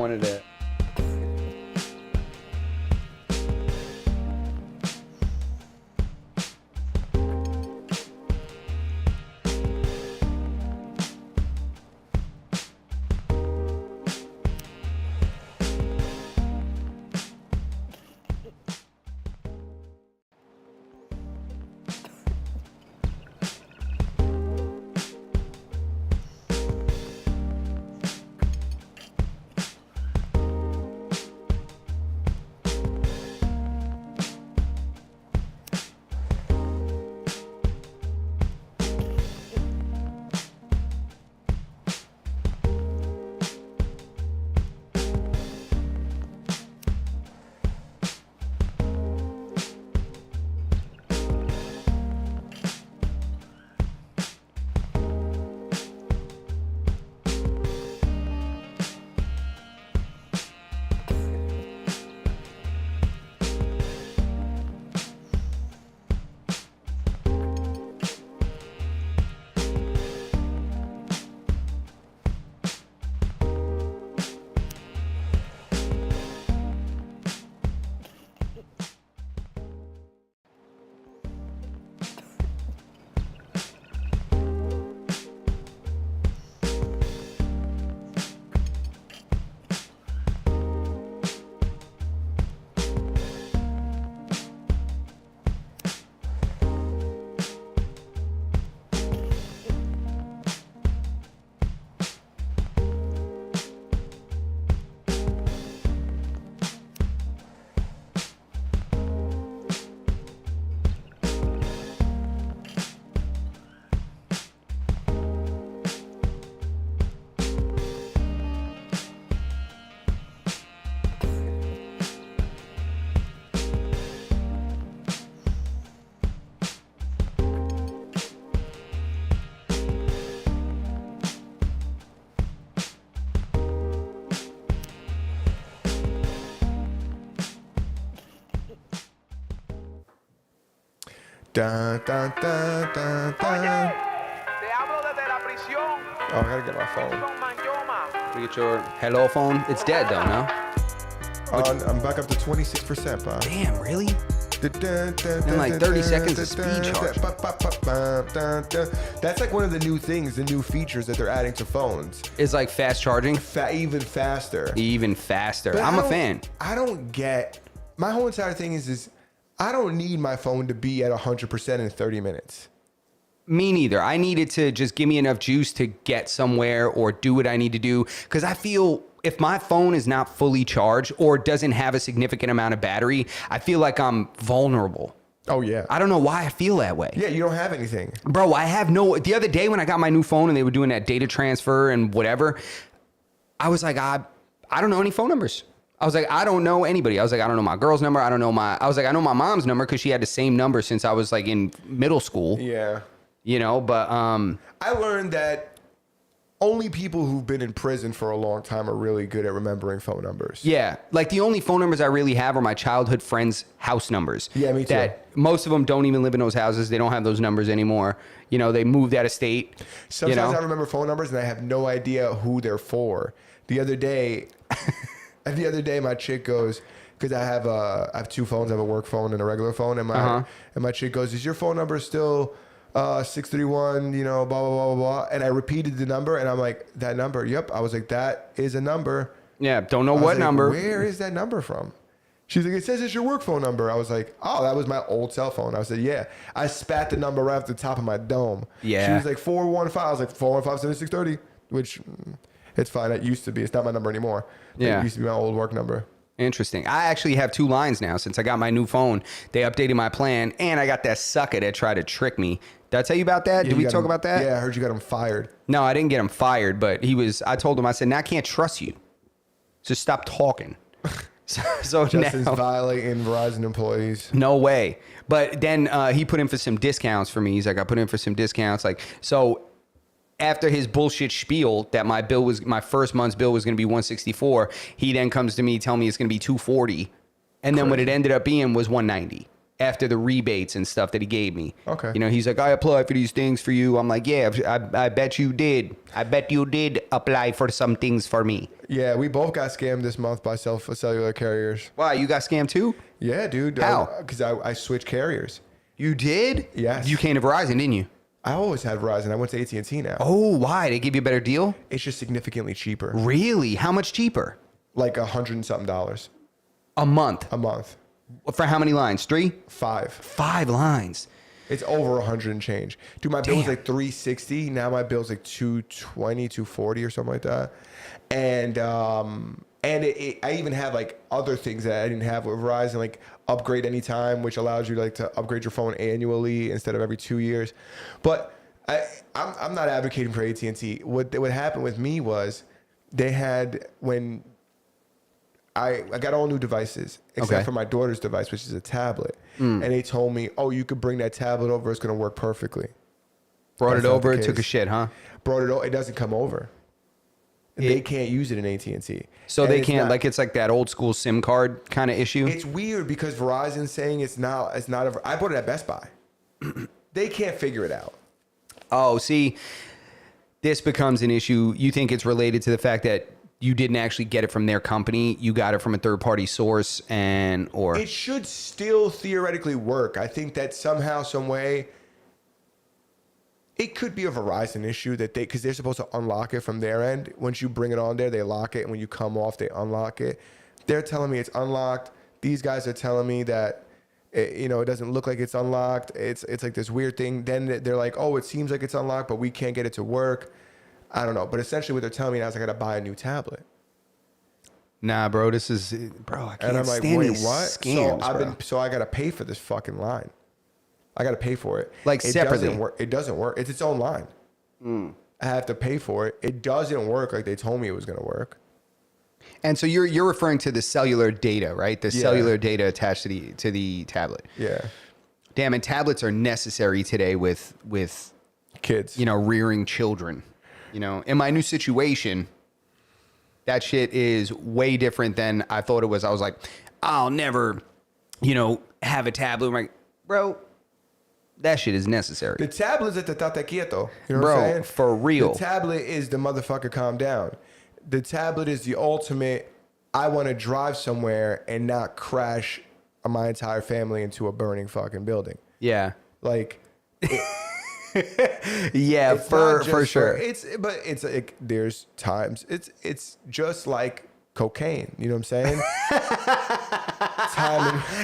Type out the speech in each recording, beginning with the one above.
wanted to. Da, da, da, da, da. Oye, te hablo desde la prisión. Oh, I gotta get my phone. Con Manyoma. You get your hello phone. It's dead though, no? I'm back up to 26%, pa. Damn, really? In like 30 seconds of speed charge. That's like one of the new things, the new features that they're adding to phones. It's like fast charging. Even faster. Even faster. But I'm a fan. I don't get, my whole entire thing is I don't need my phone to be at 100% in 30 minutes. Me neither. I need it to just give me enough juice to get somewhere or do what I need to do. Because I feel if my phone is not fully charged or doesn't have a significant amount of battery, I feel like I'm vulnerable. Oh, yeah. I don't know why I feel that way. Yeah, you don't have anything. Bro, I have the other day when I got my new phone and they were doing that data transfer and whatever, I was like, I don't know any phone numbers. I was like, I don't know anybody. I was like, I don't know my girl's number. I know my mom's number because she had the same number since I was like in middle school. Yeah. You know, but I learned that only people who've been in prison for a long time are really good at remembering phone numbers. yeah, like the only phone numbers I really have are my childhood friends' house numbers. Yeah, me too. That most of them don't even live in those houses. They don't have those numbers anymore. You know, they moved out of state. Sometimes I remember phone numbers and I have no idea who they're for. The other day, my chick goes, because I have two phones. I have a work phone and a regular phone. And my chick goes, "Is your phone number still 631, you know, blah, blah, blah, blah, blah." And I repeated the number and I'm like, that number. Yep. I was like, that is a number. Yeah. Don't know what number. Where is that number from? She's like, it says it's your work phone number. I was like, oh, that was my old cell phone. I said, yeah. I spat the number right off the top of my dome. Yeah. She was like, 415. I was like, 415-7630, which it's fine. It used to be. It's not my number anymore. Yeah. It used to be my old work number. Interesting. I actually have two lines now since I got my new phone. They updated my plan and I got that sucker that tried to trick me. Did I tell you about that? Yeah, Did we talk about that? Yeah, I heard you got him fired. No, I didn't get him fired, but I told him, I said, now I can't trust you. So stop talking. So Justin's now, violating Verizon employees. no way. But then he put in for some discounts for me. He's like, I put in for some discounts. Like, so after his bullshit spiel that my first month's bill was going to be $164, he then comes to me telling me it's going to be $240. And then what it ended up being was $190. after the rebates and stuff that he gave me. Okay. You know, he's like, I applied for these things for you. I'm like, yeah, I bet you did. I bet you did apply for some things for me. Yeah, we both got scammed this month by cellular carriers. Why, you got scammed too? Yeah, dude. How? Because I switched carriers. You did? Yes. You came to Verizon, didn't you? I always had Verizon. I went to AT&T now. Oh, why? They give you a better deal? It's just significantly cheaper. Really? How much cheaper? Like $100 and something A month. a month. For how many lines? 3? 5. 5 lines. It's over 100 and change. Dude, my bill was Damn. like 360. Now my bill's like 220, 240 or something like that. And I even have like other things that I didn't have with Verizon, like upgrade anytime, which allows you like to upgrade your phone annually instead of every 2 years. But I'm not advocating for AT&T. What happened with me was they had when I got all new devices except Okay. for my daughter's device, which is a tablet. And they told me, oh, you could bring that tablet over. It's going to work perfectly. Brought That's it not over, the it took a case. shit, huh? Brought it over. It doesn't come over. They can't use it in AT&T. So And they it's can't, not- like it's like that old school SIM card kind of issue? It's weird because Verizon's saying it's not I bought it at Best Buy. They can't figure it out. Oh, see, this becomes an issue. You think it's related to the fact that you didn't actually get it from their company. You got it from a third party source or It should still theoretically work. I think that somehow, some way, it could be a Verizon issue that because they're supposed to unlock it from their end. Once you bring it on there, they lock it. And when you come off, they unlock it. They're telling me it's unlocked. These guys are telling me that, it doesn't look like it's unlocked. It's like this weird thing. Then they're like, oh, it seems like it's unlocked, but we can't get it to work. I don't know. But essentially what they're telling me now is I got to buy a new tablet. nah, bro, this is, bro, I can't And I'm like, stand wait, these what? scams, So I got to pay for this fucking line. I got to pay for it. Like, it separately? Doesn't work. It doesn't work. It's its own line. I have to pay for it. It doesn't work like they told me it was going to work. And so you're referring to the cellular data, right? The Yeah. cellular data attached to the tablet. Yeah. Damn, and tablets are necessary today with Kids. rearing children. In my new situation, that shit is way different than I thought it was. I was like, I'll never, have a tablet. I'm like, bro, that shit is necessary. The tablet's at the tate quieto. You know Bro, what I'm saying? for real. The tablet is the motherfucker calm down. The tablet is the ultimate, I want to drive somewhere and not crash my entire family into a burning fucking building. Yeah. Like, Yeah, it's for not just sure. There's times it's just like cocaine. You know what I'm saying?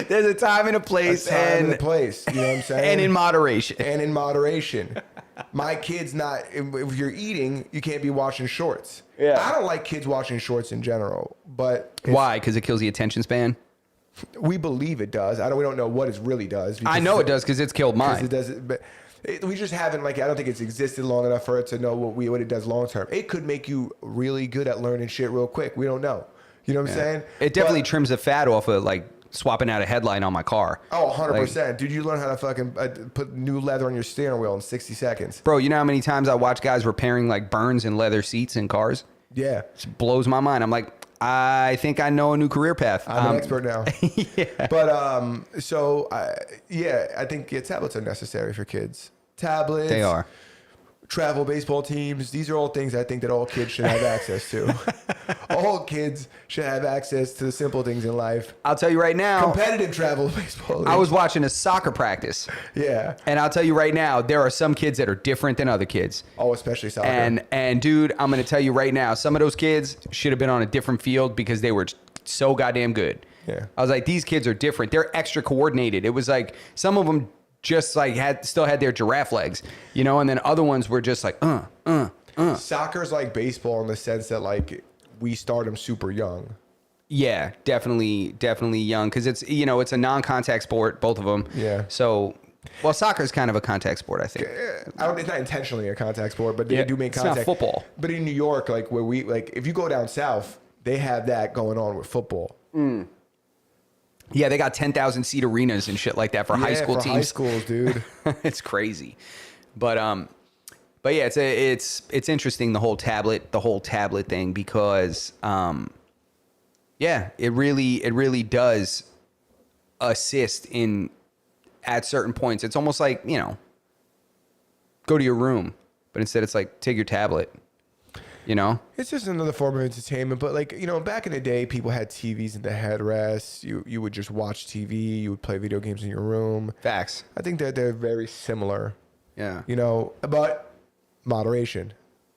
There's a time and a place, time and a and place. You know what I'm saying? and in moderation. And in moderation. My kid's not. If you're eating, you can't be watching shorts. Yeah. I don't like kids watching shorts in general, but Why? Because it kills the attention span. we believe it does. We don't know what it really does. I know it does because it's killed Because mine. it does, but we just haven't I don't think it's existed long enough for it to know what it does long term. It could make you really good at learning shit real quick. We don't know. You know what I'm saying? It definitely But- trims the fat off of swapping out a headlight on my car. Oh, 100%. Dude, you learn how to fucking put new leather on your steering wheel in 60 seconds. Bro, you know how many times I watch guys repairing burns in leather seats in cars? Yeah. It blows my mind. I'm like, I think I know a new career path. I'm an expert now. Yeah. But, I think tablets are necessary for kids. Tablets. They are. Travel baseball teams. These are all things I think that all kids should have access to. All kids should have access to the simple things in life. I'll tell you right now, Competitive travel baseball. I was watching a soccer practice. Yeah. And I'll tell you right now, there are some kids that are different than other kids. Oh, especially soccer. And dude, I'm going to tell you right now, some of those kids should have been on a different field because they were so goddamn good. Yeah. I was like, these kids are different. They're extra coordinated. It was like some of them just still had their giraffe legs, and then other ones were just like, Soccer's like baseball in the sense that we start them super young. Yeah, definitely young because it's it's a non-contact sport, both of them. Yeah. So, well, soccer is kind of a contact sport, I think. It's not intentionally a contact sport, but they Yeah, do make it's not contact. football. But in New York, where we if you go down south, they have that going on with football. Yeah, they got 10,000 seat arenas and shit like that for high school for teams. high schools, dude. It's crazy, but yeah, it's interesting the whole tablet thing because yeah, it really does assist in at certain points. It's almost like, you know, go to your room, but instead it's like take your tablet, you know? It's just another form of entertainment. But like, you know, back in the day, people had TVs in the headrests. You would just watch TV. You would play video games in your room. Facts. I think that they're very similar, Yeah. you know, but moderation.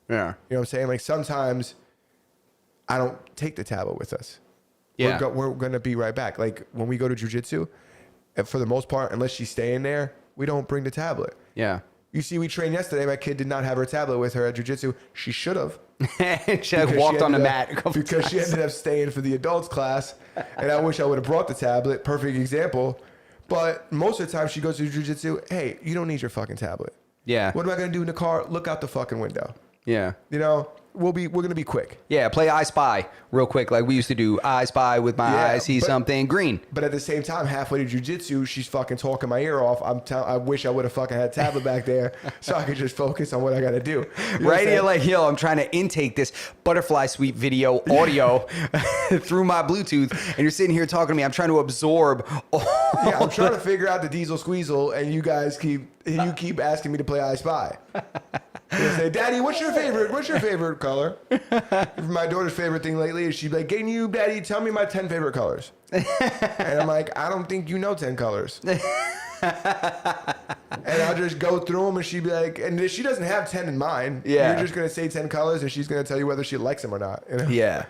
Yeah. You know what I'm saying? Like sometimes I don't take the tablet with us. Yeah. We're going to be right back. Like when we go to jujitsu, and for the most part, unless she's staying there, we don't bring the tablet. Yeah. You see, we trained yesterday. My kid did not have her tablet with her at jujitsu. She should have. She like walked on the ended mat a up, couple because she times. ended up staying for the adults class. And I wish I would have brought the tablet. Perfect example. But most of the time she goes to jujitsu. Hey, you don't need your fucking tablet. Yeah. What am I going to do in the car? Look out the fucking window. Yeah. You know, we're going to be quick. Yeah, play I Spy real quick, like we used to do. I Spy with my Yeah, eyes, see but- something green. But at the same time, halfway to jujitsu, she's fucking talking my ear off. I wish I would have fucking had a tablet back there so I could just focus on what I got to do. You know what I'm Right? saying? You're like, yo, I'm trying to intake this butterfly sweep video audio through my Bluetooth, and you're sitting here talking to me. I'm trying to absorb all Yeah, I'm trying to figure out the diesel squeezle, and you guys keep asking me to play I Spy. You say, Daddy, what's your favorite color? My daughter's favorite thing lately is she'd be like, can you, Daddy, tell me my 10 favorite colors? And I'm like, I don't think you know 10 colors. And I'll just go through them, and she'd be like, and she doesn't have 10 in mind. Yeah. You're just going to say 10 colors, and she's going to tell you whether she likes them or not. You know? Yeah.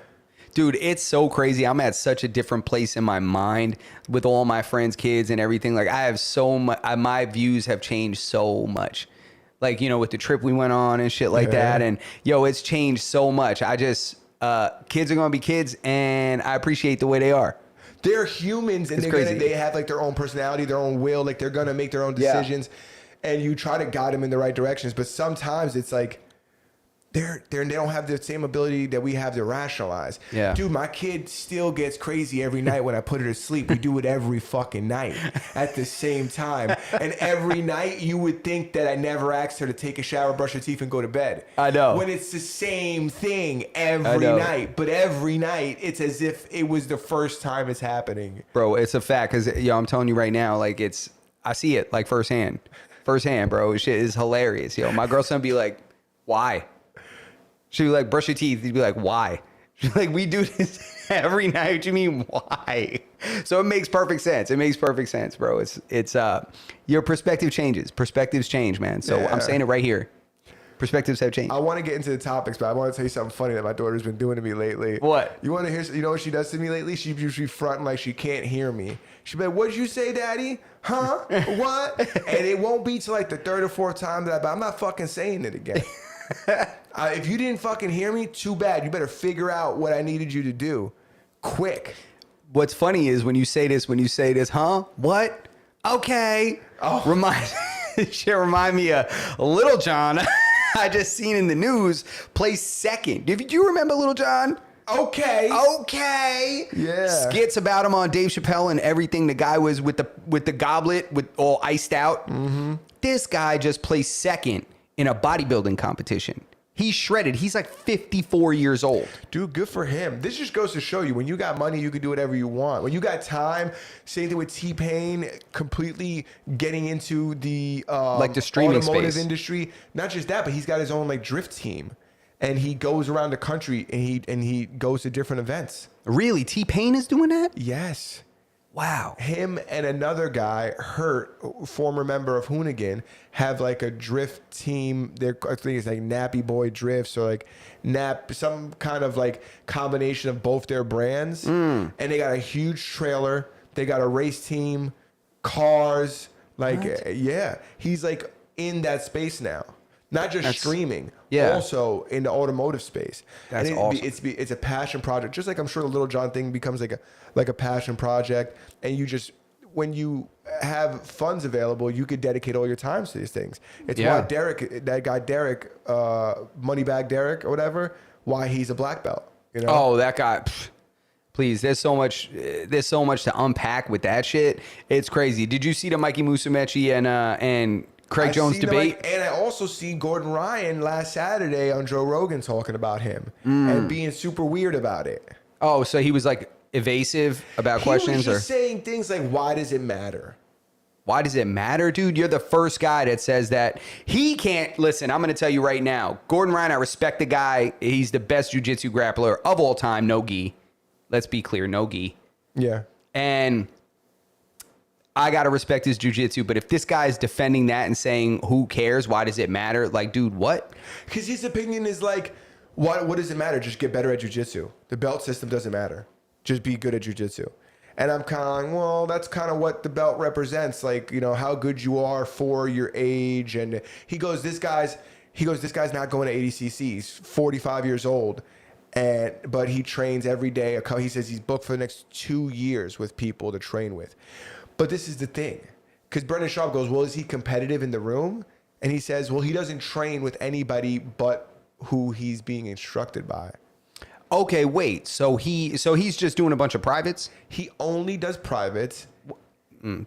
Dude, it's so crazy. I'm at such a different place in my mind with all my friends' kids and everything. Like, I have so much, my views have changed so much. Like, you know, with the trip we went on and shit like that. And, yo, it's changed so much. I just, kids are going to be kids, and I appreciate the way they are. They're humans, and It's crazy. they have like their own personality, their own will. Like they're gonna make their own Yeah. decisions, and you try to guide them in the right directions. But sometimes it's like they don't have the same ability that we have to rationalize. Yeah. Dude, my kid still gets crazy every night when I put her to sleep. We do it every fucking night at the same time, and every night you would think that I never asked her to take a shower, brush her teeth, and go to bed. I know. When it's the same thing every know. night, but every night it's as if it was the first time it's happening. Bro, it's a fact. Because, yo, I'm telling you right now, like, I see it, like, firsthand, bro. Shit is hilarious. Yo, my girl's be like, why? She'd be like, brush your teeth. He'd be like, why? She's like, we do this every night. What you mean, why? So it makes perfect sense. It makes perfect sense, bro. It's your perspective changes. Perspectives change, man. So Yeah. I'm saying it right here. Perspectives have changed. I want to get into the topics, but I want to tell you something funny that my daughter's been doing to me lately. What? You want to hear? You know what she does to me lately? She's usually fronting like she can't hear me. She'll be like, "What'd you say, Daddy? Huh? What?" And it won't be till like the third or fourth time that I'm not fucking saying it again. If you didn't fucking hear me, too bad. You better figure out what I needed you to do, quick. What's funny is when you say this, huh? What? Okay. Oh. Remind me of Little John. I just seen in the news place second. Do you remember Little John? Okay. Okay. Yeah. Skits about him on Dave Chappelle and everything. The guy was with the goblet with all iced out. Mm-hmm. This guy just placed second in a bodybuilding competition. He's shredded. He's like 54 years old. Dude, good for him. This just goes to show you, when you got money, you can do whatever you want. When you got time, same thing with T-Pain, completely getting into the Like the streaming automotive space. industry. Not just that, but he's got his own like drift team, and he goes around the country and he goes to different events. Really? T-Pain is doing that? Yes. Wow. Him and another guy, Hurt, former member of Hoonigan, have like a drift team. I think it's like Nappy Boy Drifts, or like some kind of like combination of both their brands. And they got a huge trailer. They got a race team, cars. Like, yeah, he's like in that space now. Not just streaming, yeah. also in the automotive space. That's and awesome. It's a passion project, just like I'm sure the Little John thing becomes like a passion project. And you just, when you have funds available, you could dedicate all your times to these things. It's why that guy Derek, Moneybag Derek or whatever, why he's a black belt. You know? Oh, that guy. Please, there's so much to unpack with that shit. It's crazy. Did you see the Mikey Musumeci and Craig Jones debate? And I also see Gordon Ryan last Saturday on Joe Rogan talking about him and being super weird about it. Oh, so he was like evasive about questions, He was just saying things like, "Why does it matter?" Why does it matter, dude? You're the first guy that says that. He can't. Listen, I'm going to tell you right now. Gordon Ryan, I respect the guy. He's the best jiu-jitsu grappler of all time. No gi. Let's be clear. No gi. Yeah. And I got to respect his jiu-jitsu. But if this guy is defending that and saying, who cares? Why does it matter? Like, dude, what? Because his opinion is like, what does it matter? Just get better at jiu-jitsu. The belt system doesn't matter. Just be good at jiu-jitsu. And I'm kind of like, well, that's kind of what the belt represents. Like, you know, how good you are for your age. And he goes, this guy's not going to ADCC. He's 45 years old. But he trains every day. He says he's booked for the next 2 years with people to train with. But this is the thing. Because Brendan Schaub goes, well, is he competitive in the room? And he says, well, he doesn't train with anybody but who he's being instructed by. Okay, wait. So he's just doing a bunch of privates? He only does privates.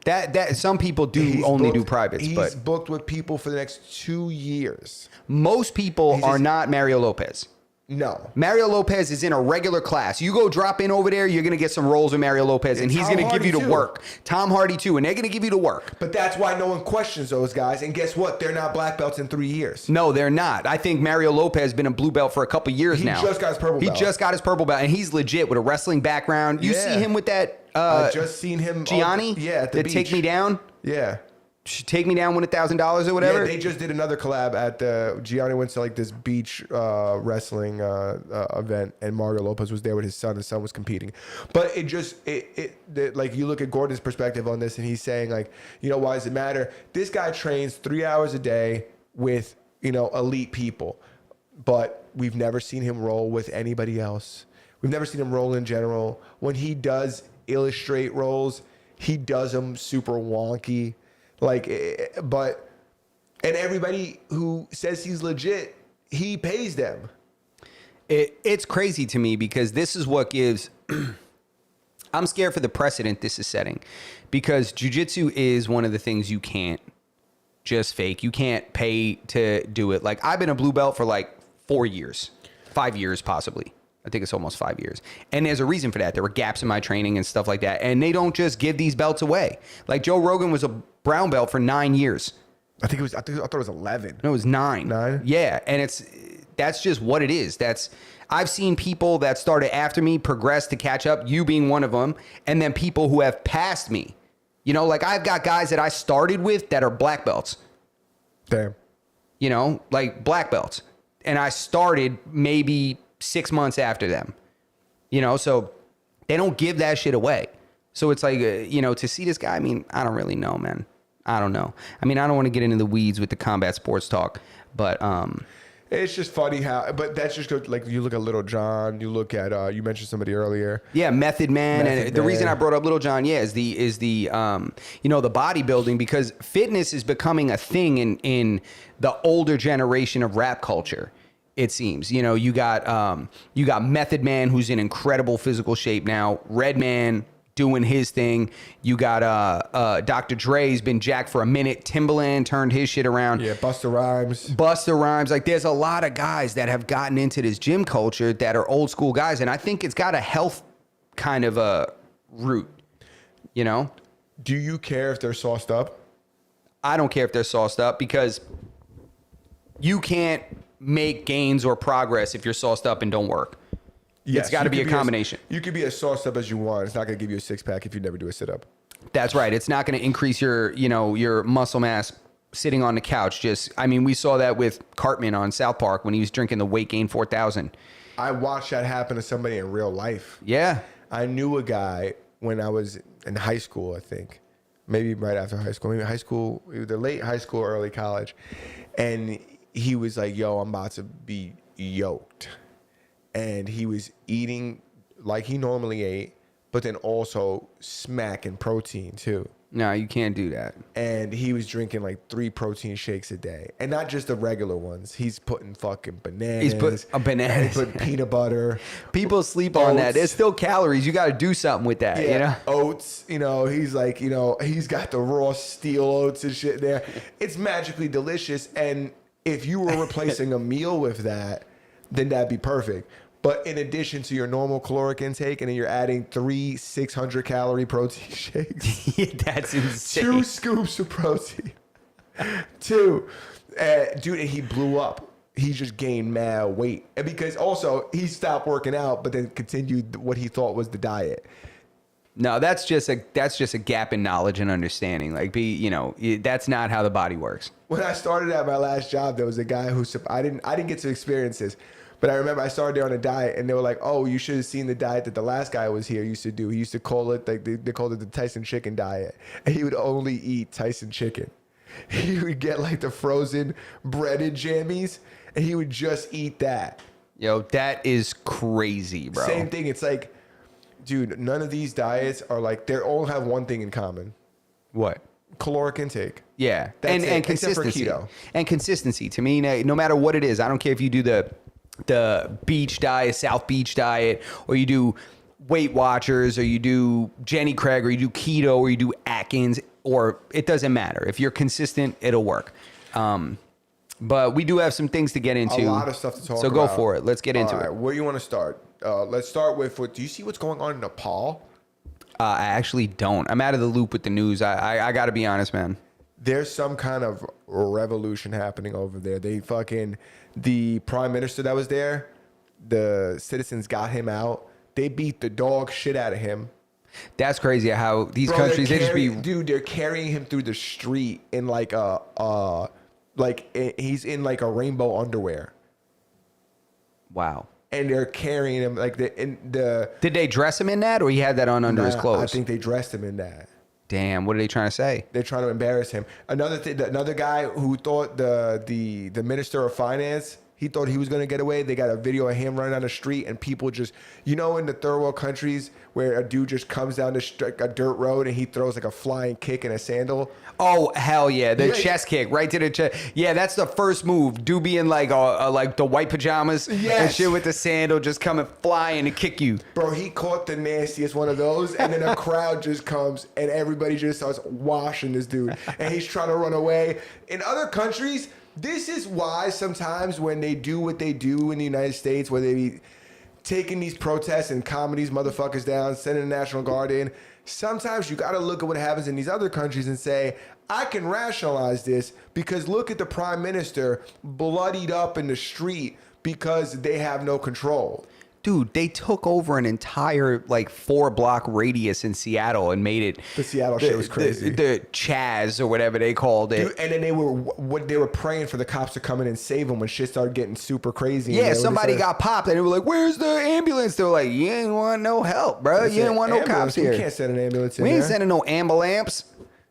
That some people do He's only do booked- privates, He's but booked with people for the next 2 years. most people He's are just- not Mario Lopez. No. Mario Lopez is in a regular class. You go drop in over there, you're going to get some rolls with Mario Lopez, and And he's Tom going to give Hardy you the too. work. Tom Hardy, too, and they're going to give you the work. But that's why no one questions those guys. And guess what? They're not black belts in 3 years. No, they're not. I think Mario Lopez has been a blue belt for a couple years He now. just got his purple belt. He just got his purple belt, and he's legit with a wrestling background. You Yeah. see him with that I just seen him. Gianni? At the that beach. Take Me Down? Yeah. Take Me Down, win $1,000 or whatever? Yeah, they just did another collab at the Gianni went to like this beach wrestling event, and Mario Lopez was there with his son. His son was competing, but like you look at Gordon's perspective on this, and he's saying like, you know, why does it matter? This guy trains 3 hours a day with, you know, elite people, but we've never seen him roll with anybody else. We've never seen him roll in general. When he does illustrate rolls, he does them super wonky. Like, but, and everybody who says he's legit, he pays them. It's crazy to me because this is what gives. I'm scared for the precedent this is setting, because jiu-jitsu is one of the things you can't just fake. You can't pay to do it. Like, I've been a blue belt for like 4 years, 5 years possibly. I think it's almost 5 years. And there's a reason for that. There were gaps in my training and stuff like that. And they don't just give these belts away. Like, Joe Rogan was a brown belt for 9 years. I thought it was 11. No, it was 9. 9? Yeah, and that's just what it is. I've seen people that started after me progress to catch up, you being one of them, and then people who have passed me. You know, like, I've got guys that I started with that are black belts. Damn. You know, like black belts. And I started maybe 6 months after them. You know, so they don't give that shit away. So it's like, you know, to see this guy, I mean, I don't really know, man. I don't know. I mean, I don't want to get into the weeds with the combat sports talk, but It's just funny how, but that's just good. Like, you look at Little John, you look at, you mentioned somebody earlier. yeah, Method Man. Method And the Man. reason I brought up Little John, yeah, is the you know, the bodybuilding, because fitness is becoming a thing in the older generation of rap culture. It seems, you know, you got Method Man, who's in incredible physical shape now. Redman doing his thing. You got Dr. Dre's been jacked for a minute. Timbaland turned his shit around. Yeah, Busta Rhymes. Busta Rhymes. Like, there's a lot of guys that have gotten into this gym culture that are old school guys, and I think it's got a health kind of a root. You know, Do you care if they're sauced up? I don't care if they're sauced up, because you can't make gains or progress if you're sauced up and don't work. Yes, It's got to you be a could combination. You could be as sauced up as you want. It's not going to give you a six pack if you never do a sit up. That's right. It's not going to increase your, you know, your muscle mass sitting on the couch. Just, I mean, we saw that with Cartman on South Park when he was drinking the Weight Gain 4000. I watched that happen to somebody in real life. Yeah. I knew a guy when I was in high school, I think. Maybe right after high school. Maybe high school, either late high school or early college. And he was like, yo, I'm about to be yoked. And he was eating like he normally ate, but then also smacking protein too. No, you can't do that. And he was drinking like 3 protein shakes a day. And not just the regular ones. He's putting fucking bananas. He's put a banana. He put peanut butter. People sleep on that. Oats. There's still calories. You got to do something with that, you know? Oats, you know, he's like, you know, he's got the raw steel oats and shit there. It's magically delicious. And if you were replacing a meal with that, then that'd be perfect. But in addition to your normal caloric intake, and then you're adding 3 600-calorie protein shakes. Yeah, that's insane. 2 scoops of protein. 2. Dude, and he blew up. He just gained mad weight. And because also he stopped working out, but then continued what he thought was the diet. No, that's just a gap in knowledge and understanding. Like, that's not how the body works. When I started at my last job, there was a guy who I didn't get to experience this, but I remember I started there on a diet, and they were like, "Oh, you should have seen the diet that the last guy was here used to do. He used to call it like they called it the Tyson chicken diet, and he would only eat Tyson chicken. He would get like the frozen breaded jammies, and he would just eat that. Yo, that is crazy, bro. Same thing. It's like, dude, none of these diets are like they all have one thing in common: What? caloric intake. Yeah, That's and it, except for consistency. keto. And consistency. To me, no matter what it is, I don't care if you do the beach diet, South Beach diet, or you do Weight Watchers, or you do Jenny Craig, or you do keto, or you do Atkins, or it doesn't matter. If you're consistent, it'll work. But we do have some things to get into. A lot of stuff to talk about. So go for it. Let's get into All right, it. where you want to start? Let's start with what. Do you see what's going on in Nepal? I actually don't. I'm out of the loop with the news. I got to be honest, man. There's some kind of revolution happening over there. The prime minister that was there, the citizens got him out. They beat the dog shit out of him. That's crazy how these Bro, countries, they just be... Dude, they're carrying him through the street in like he's in like a rainbow underwear. Wow. And they're carrying him like Did they dress him in that, or he had that on under his clothes? I think they dressed him in that. Damn, what are they trying to say? They're trying to embarrass him. Another guy who thought the minister of finance, he thought he was going to get away. They got a video of him running down the street, and people just, in the third world countries where a dude just comes down a dirt road and he throws like a flying kick in a sandal. Oh, hell yeah. The Yeah. chest kick right to the chest. Yeah, that's the first move. Do be in like the white pajamas and Yes. shit with the sandal, just coming flying to kick you. Bro, he caught the nastiest one of those, and then a crowd just comes and everybody just starts washing this dude, and he's trying to run away. In other countries, this is why sometimes when they do what they do in the United States, where they be taking these protests and calming these motherfuckers down, sending the National Guard in, sometimes you got to look at what happens in these other countries and say, I can rationalize this because look at the prime minister bloodied up in the street because they have no control. Dude, they took over an entire 4-block radius in Seattle and made it. The Seattle shit was crazy. The Chaz or whatever they called it. Dude, and then they were praying for the cops to come in and save them when shit started getting super crazy. Yeah, somebody got popped and they were like, "Where's the ambulance?" They were like, "You ain't want no help, bro. You ain't want no cops here. We can't send an ambulance in We ain't there. sending no ambulance."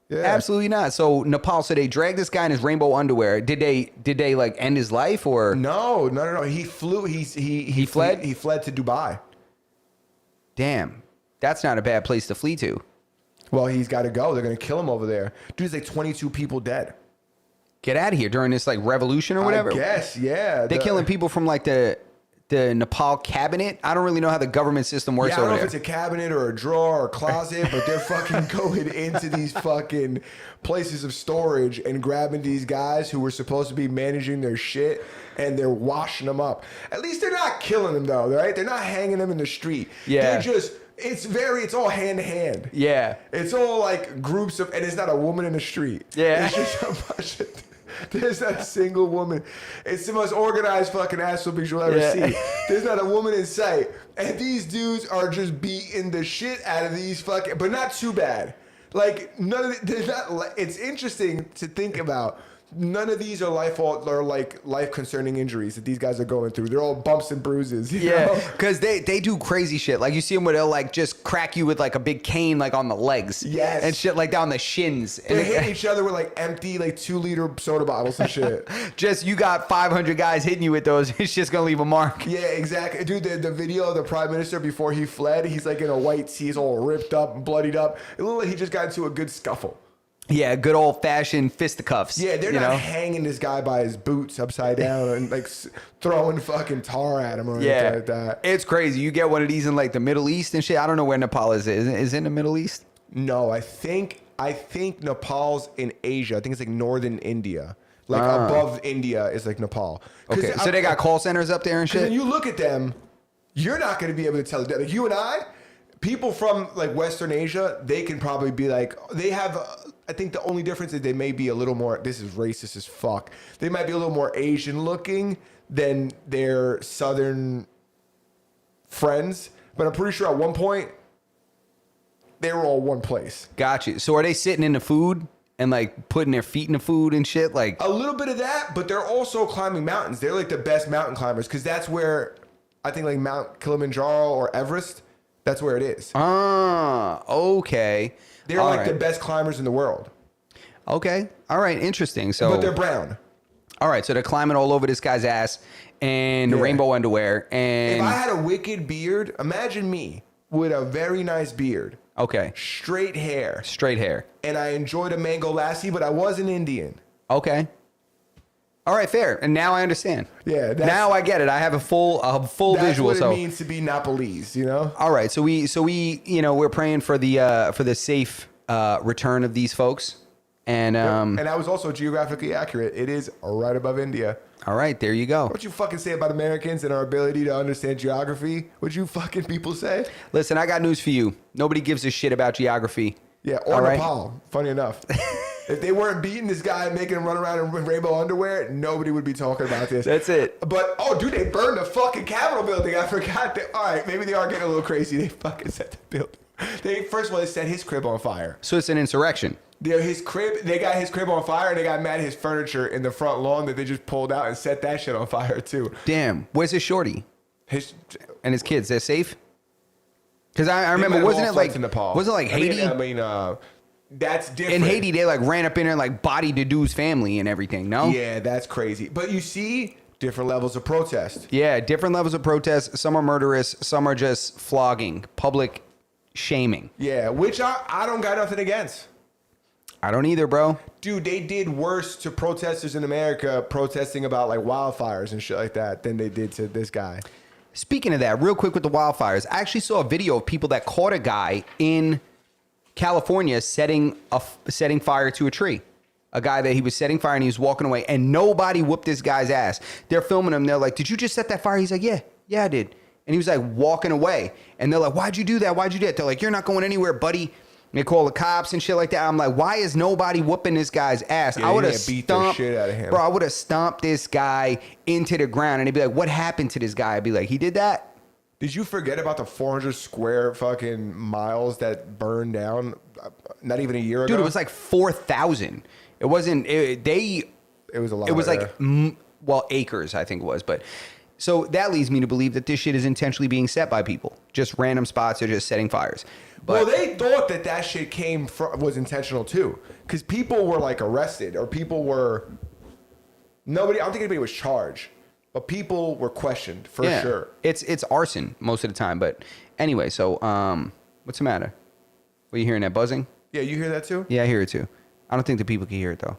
Yeah. Absolutely not. So Nepal, so they dragged this guy in his rainbow underwear. Did they end his life or? No. He flew. He fled? He fled to Dubai. Damn, that's not a bad place to flee to. Well, he's got to go. They're gonna kill him over there. Dude, there's 22 people dead. Get out of here during this revolution or whatever. I guess, yeah. They're killing people from the Nepal cabinet. I don't really know how the government system works Yeah, I don't over know there. if it's a cabinet or a drawer or a closet, but they're fucking going into these fucking places of storage and grabbing these guys who were supposed to be managing their shit, and they're washing them up. At least they're not killing them though, right? They're not hanging them in the street. Yeah. They're just, it's all hand to hand. Yeah. It's all like groups of, and it's not a woman in the street. Yeah. It's just a bunch of, there's not a single woman. It's the most organized fucking ass whoopings you'll ever see. There's not a woman in sight. And these dudes are just beating the shit out of these fucking, but not too bad. Like, none of it, it's interesting to think about. None of these are life concerning injuries that these guys are going through. They're all bumps and bruises. You know? because they do crazy shit. Like you see them where they'll just crack you with a big cane on the legs. Yes. And shit down the shins. They're hitting each other with empty 2-liter soda bottles and shit. Just you got 500 guys hitting you with those. It's just gonna leave a mark. Yeah, exactly. Dude, the video of the prime minister before he fled, he's in a white tee, he's all ripped up and bloodied up. It looked like he just got into a good scuffle. Yeah, good old fashioned fisticuffs. Yeah, they're not hanging this guy by his boots upside down and throwing fucking tar at him or anything like that. It's crazy. You get one of these in the Middle East and shit. I don't know where Nepal is. Is it in the Middle East? No, I think Nepal's in Asia. I think it's northern India. Above India is Nepal. Okay, so they got call centers up there and shit? And you look at them, you're not going to be able to tell. Like you and I, people from like Western Asia, they can probably be like, they have, I think the only difference is they may be a little more, this is racist as fuck. They might be a little more Asian looking than their Southern friends. But I'm pretty sure at one point, they were all one place. Got you. So are they sitting in the food and like putting their feet in the food and shit? Like A little bit of that, but they're also climbing mountains. They're like the best mountain climbers because that's where I think like Mount Kilimanjaro or Everest, that's where it is. Okay. They're All like right. the best climbers in the world, Okay. All right. Interesting. So, but they're brown. all right. So they're climbing all over this guy's ass and Yeah. rainbow underwear. And If I had a wicked beard, imagine me with a very nice beard, okay, straight hair, straight hair. and I enjoyed a mango lassi, but I was an Indian. Okay. All right. Fair. And now I understand. Yeah, that's- Now I get it. I have a full That's visual. what So it means to be Nepalese, you know? all right. So we we're praying for the safe return of these folks. And And that was also geographically accurate. It is right above India. all right, there you go. What you fucking say about Americans and our ability to understand geography? What you fucking people say? Listen, I got news for you. Nobody gives a shit about geography. Yeah, or All right. Nepal. Funny enough. If they weren't beating this guy and making him run around in rainbow underwear, nobody would be talking about this. That's it. But, oh, dude, they burned the fucking Capitol building. I forgot that. All right, maybe they are getting a little crazy. They fucking set the building. First of all, they set his crib on fire. So it's an insurrection. They got his crib on fire, and they got mad at his furniture in the front lawn that they just pulled out and set that shit on fire, too. Damn. Where's his shorty His, and his kids? They're safe? Because I they might remember, have wasn't all it fled like to Nepal. was it like Haiti? I mean, that's different. In Haiti, they like ran up in there and like bodied the dude's family and everything. No. Yeah, that's crazy. But you see different levels of protest. Yeah, different levels of protest. Some are murderous. Some are just flogging, public shaming. Yeah, which I don't got nothing against. I don't either, bro. Dude, they did worse to protesters in America protesting about like wildfires and shit like that than they did to this guy. Speaking of that, real quick with the wildfires, I actually saw a video of people that caught a guy in California setting fire to a tree. A guy that he was setting fire and he was walking away, and nobody whooped this guy's ass. They're filming him. They're like, "Did you just set that fire?" He's like, "Yeah, I did." And he was like walking away, and they're like, "Why'd you do that? Why'd you do that?" They're like, "You're not going anywhere, buddy." And they call the cops and shit like that. I'm like, why is nobody whooping this guy's ass? Yeah, I would have they beat the stomped, shit out of him. bro. I would have stomped this guy into the ground, and they'd be like, "What happened to this guy?" I'd be like, "He did that." Did you forget about the 400 square fucking miles that burned down not even a year ago? Dude, it was like 4,000. It wasn't. It was a lot. It was like yeah. acres, I think it was. But so that leads me to believe that this shit is intentionally being set by people, just random spots or just setting fires. But Well, they thought that shit was intentional too, because people were like arrested or people were nobody. I don't think anybody was charged, but people were questioned for yeah, sure. it's arson most of the time. But anyway, so what's the matter? Were you hearing that buzzing? Yeah, you hear that too? Yeah, I hear it too. I don't think the people can hear it though.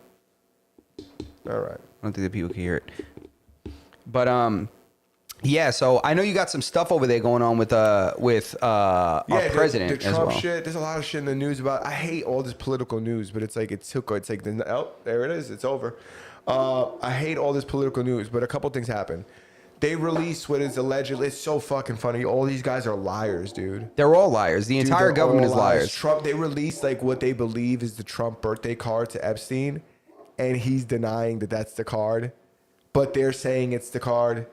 All right. I don't think the people can hear it. But yeah. So I know you got some stuff over there going on with our president the as Trump well. shit. There's a lot of shit in the news about. I hate all this political news, but it's like it's like there it is. It's over. I hate all this political news, but a couple things happened. They released what is allegedly. It's so fucking funny. All these guys are liars, dude. They're all liars. The Dude, entire they're government all is liars. Trump. They released like what they believe is the Trump birthday card to Epstein, and he's denying that that's the card, but they're saying it's the card.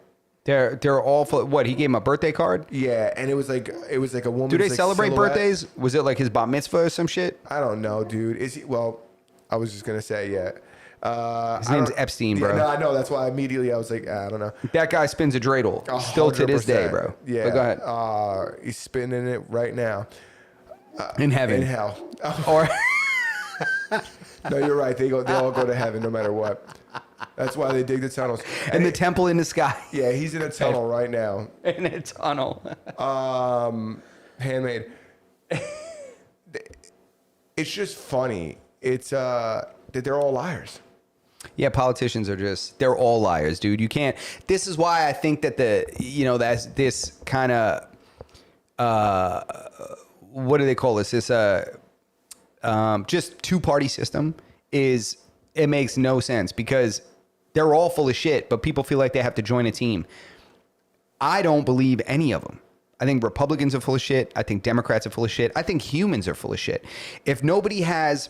They're all full. What, he gave him a birthday card? Yeah, and it was like a woman. Do they celebrate birthdays? Was it like his bat mitzvah or some shit? I don't know, dude. Is he? Well, I was just gonna say, yeah. His name's Epstein, bro. Yeah, no, I know. That's why immediately I was like, I don't know. That guy spins a dreidel still to this day, 100%. bro. Yeah. But go ahead. He's spinning it right now. In heaven. In hell. Or No, you're right. They all go to heaven no matter what. That's why they dig the tunnels. in the temple in the sky. Yeah, he's in a tunnel right now. In a tunnel. Handmade. It's just funny. It's that they're all liars. Yeah, politicians are they're all liars, dude. You can't. This is why I think that that's this kind of, what do they call this? This, just two-party system it makes no sense because they're all full of shit, but people feel like they have to join a team. I don't believe any of them. I think Republicans are full of shit. I think Democrats are full of shit. I think humans are full of shit. If nobody has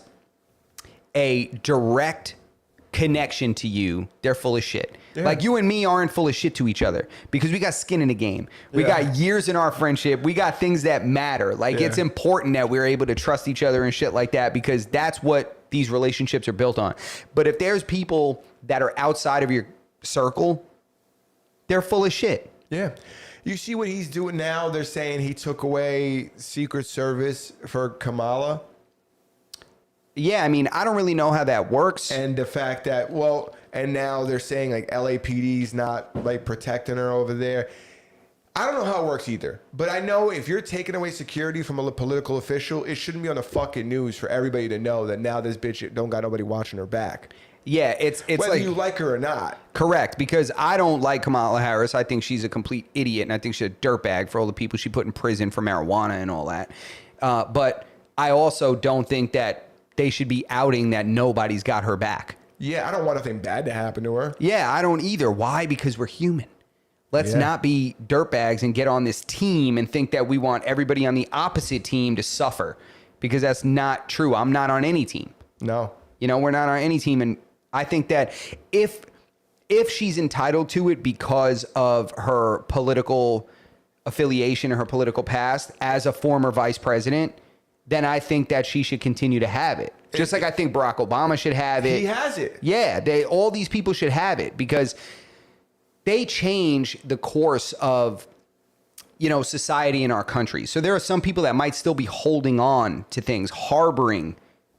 a direct connection to you, they're full of shit. Yeah. Like you and me aren't full of shit to each other because we got skin in the game. We got years in our friendship. We got things that matter. Like it's important that we're able to trust each other and shit like that because that's what these relationships are built on. But if there's people that are outside of your circle, they're full of shit. Yeah. You see what he's doing now? They're saying he took away Secret Service for Kamala. Yeah, I mean, I don't really know how that works. And the fact that, and now they're saying like LAPD's not like protecting her over there. I don't know how it works either. But I know if you're taking away security from a political official, it shouldn't be on the fucking news for everybody to know that now this bitch don't got nobody watching her back. Yeah, it's Whether like you like her or not. correct, because I don't like Kamala Harris. I think she's a complete idiot, and I think she's a dirtbag for all the people she put in prison for marijuana and all that. But I also don't think that they should be outing that nobody's got her back. Yeah, I don't want anything bad to happen to her. Yeah, I don't either. Why? Because we're human. Let's not be dirtbags and get on this team and think that we want everybody on the opposite team to suffer, because that's not true. I'm not on any team. No. You know, we're not on any team. And I think that if she's entitled to it because of her political affiliation or her political past as a former vice president, then I think that she should continue to have it. Just like I think Barack Obama should have it. He has it. Yeah, all these people should have it because they change the course of, society in our country. So there are some people that might still be holding on to things, harboring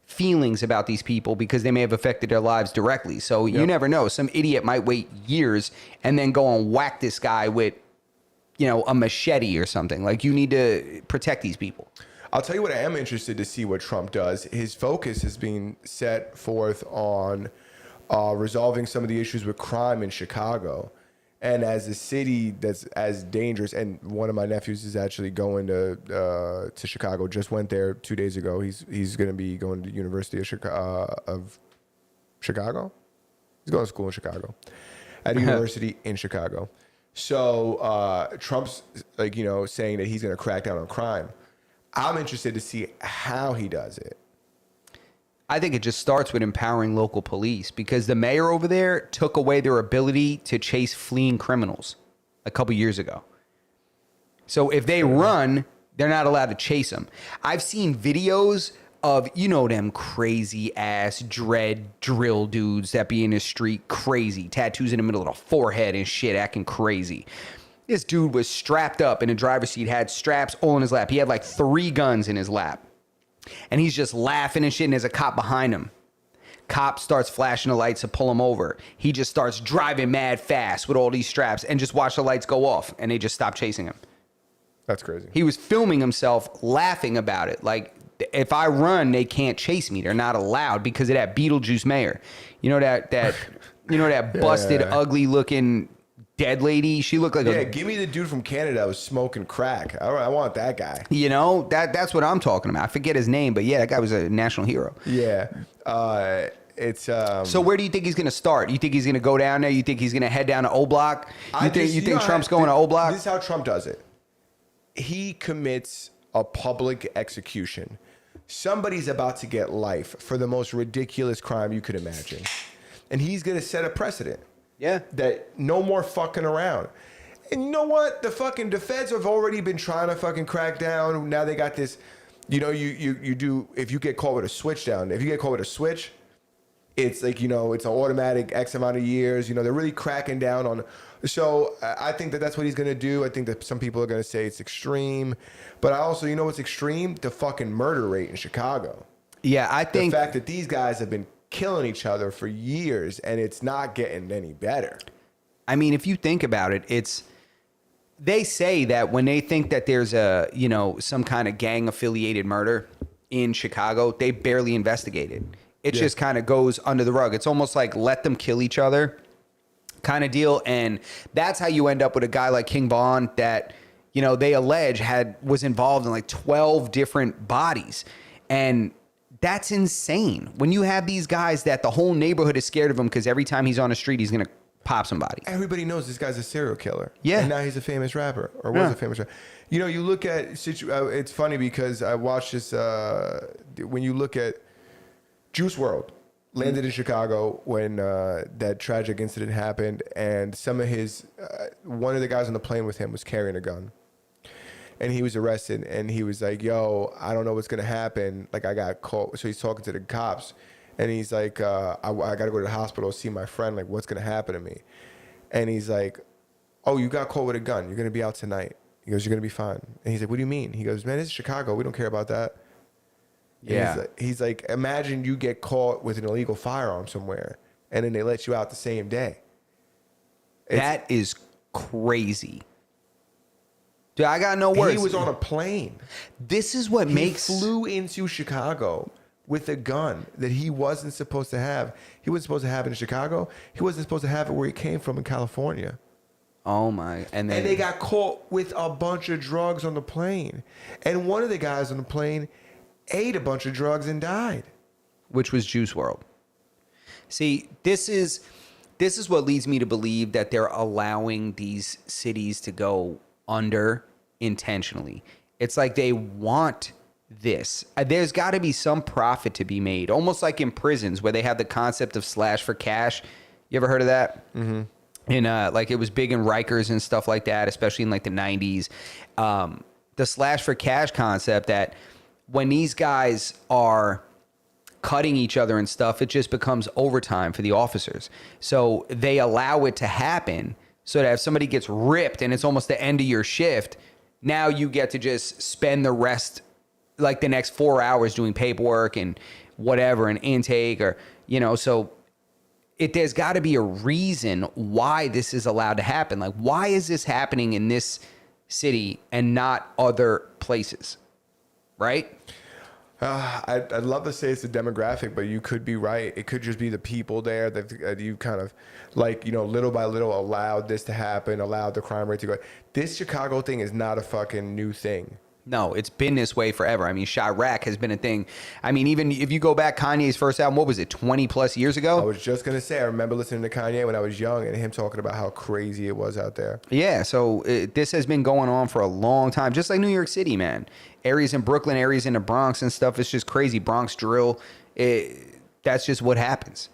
feelings about these people because they may have affected their lives directly. So you never know. Some idiot might wait years and then go and whack this guy with, a machete or something. Like, you need to protect these people. I'll tell you what, I am interested to see what Trump does. His focus is being set forth on resolving some of the issues with crime in Chicago. And as a city that's as dangerous, and one of my nephews is actually going to Chicago, just went there 2 days ago. He's going to be going to University of Chicago. He's going to school in Chicago, at a university in Chicago. So Trump's saying that he's going to crack down on crime. I'm interested to see how he does it. I think it just starts with empowering local police because the mayor over there took away their ability to chase fleeing criminals a couple years ago. So if they run, they're not allowed to chase them. I've seen videos of, them crazy ass dread drill dudes that be in the street crazy, tattoos in the middle of the forehead and shit, acting crazy. This dude was strapped up in a driver's seat, had straps all in his lap. He had like 3 guns in his lap. And he's just laughing and shit, and there's a cop behind him. Cop starts flashing the lights to pull him over. He just starts driving mad fast with all these straps and just watch the lights go off, and they just stop chasing him. That's crazy. He was filming himself laughing about it. Like, if I run, they can't chase me. They're not allowed because of that Beetlejuice mayor. You know that busted, ugly-looking dead lady? She looked like give me the dude from Canada that was smoking crack. I want that guy. That's what I'm talking about. I forget his name, but yeah, that guy was a national hero. Yeah. It's So where do you think he's going to start? You think he's going to go down there? You think he's going to head down to O Block? You think Trump's going to O Block? This is how Trump does it. He commits a public execution. Somebody's about to get life for the most ridiculous crime you could imagine. And he's going to set a precedent. Yeah. That no more fucking around. And you know what? The feds have already been trying to fucking crack down. Now they got this, you do, if you get caught with a switch down, if you get caught with a switch, it's like, it's an automatic X amount of years. They're really cracking down on. So I think that that's what he's going to do. I think that some people are going to say it's extreme. But I also, what's extreme? The fucking murder rate in Chicago. Yeah, I think the fact that these guys have been killing each other for years and it's not getting any better. I mean, if you think about it, they say that when they think that there's some kind of gang affiliated murder in Chicago, they barely investigate it. It just kind of goes under the rug. It's almost like let them kill each other kind of deal. And that's how you end up with a guy like King Von that, they allege was involved in like 12 different bodies. And that's insane. When you have these guys that the whole neighborhood is scared of him because every time he's on the street, he's going to pop somebody. Everybody knows this guy's a serial killer. Yeah. And now he's a famous rapper, or was Yeah. a famous rapper. You know, you look at it's funny because I watched this. When you look at Juice World, landed in Chicago when that tragic incident happened, and some of his one of the guys on the plane with him was carrying a gun, and he was arrested, and he was like, "Yo, I don't know what's gonna happen. Like, I got caught." So he's talking to the cops, and he's like, "I got to go to the hospital, see my friend. Like, what's gonna happen to me?" And he's like, "Oh, you got caught with a gun. You're gonna be out tonight." He goes, "You're gonna be fine." And he's like, "What do you mean?" He goes, "Man, this is Chicago. We don't care about that." And Yeah. he's like, imagine you get caught with an illegal firearm somewhere, and then they let you out the same day. That is crazy. Dude, I got no words. He was on a plane. This is what He makes flew into Chicago with a gun that he wasn't supposed to have. He wasn't supposed to have it in Chicago. He wasn't supposed to have it where he came from in California. Oh my! And And they got caught with a bunch of drugs on the plane. And one of the guys on the plane ate a bunch of drugs and died. which was Juice World. See, this is what leads me to believe that they're allowing these cities to go under intentionally. It's like they want this. There's got to be some profit to be made, almost like in prisons where they have the concept of slash for cash. You ever heard of that? Mm-hmm. And like it was big in Rikers and stuff like that, especially in like the 90s. The slash for cash concept, that when these guys are cutting each other and stuff, it just becomes overtime for the officers. So they allow it to happen so that if somebody gets ripped and it's almost the end of your shift, now you get to just spend the rest, like the next 4 hours doing paperwork and whatever, and intake, or, you know, so there's got to be a reason why this is allowed to happen. Like, why is this happening in this city and not other places? Right? I'd love to say it's the demographic, but you could be right. It could just be the people there that you kind of, like, you know, little by little allowed this to happen, allowed the crime rate to go. This Chicago thing is not a fucking new thing. No, it's been this way forever. I mean, Chirac has been a thing. I mean, even if you go back, Kanye's first album, what was it, 20 plus years I ago? was just going to say, I remember listening to Kanye when I was young and him talking about how crazy it was out there. Yeah, so this has been going on for a long time, just like New York City, man. Areas in Brooklyn, areas in the Bronx and stuff, it's just crazy. Bronx drill, that's just what happens.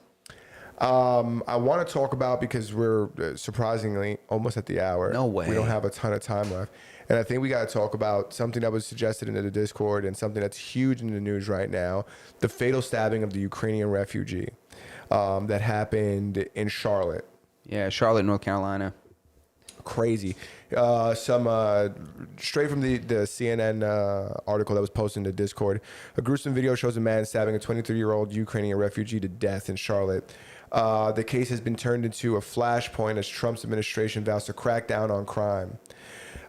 I want to talk about, because we're surprisingly almost at the hour. No way. We don't have a ton of time left. And I think we got to talk about something that was suggested into the Discord and something that's huge in the news right now: the fatal stabbing of the Ukrainian refugee that happened in Charlotte. Yeah, Charlotte, North Carolina. Crazy. Some straight from the CNN article that was posted in the Discord. A gruesome video shows a man stabbing a 23-year-old Ukrainian refugee to death in Charlotte. The case has been turned into a flashpoint as Trump's administration vows to crack down on crime.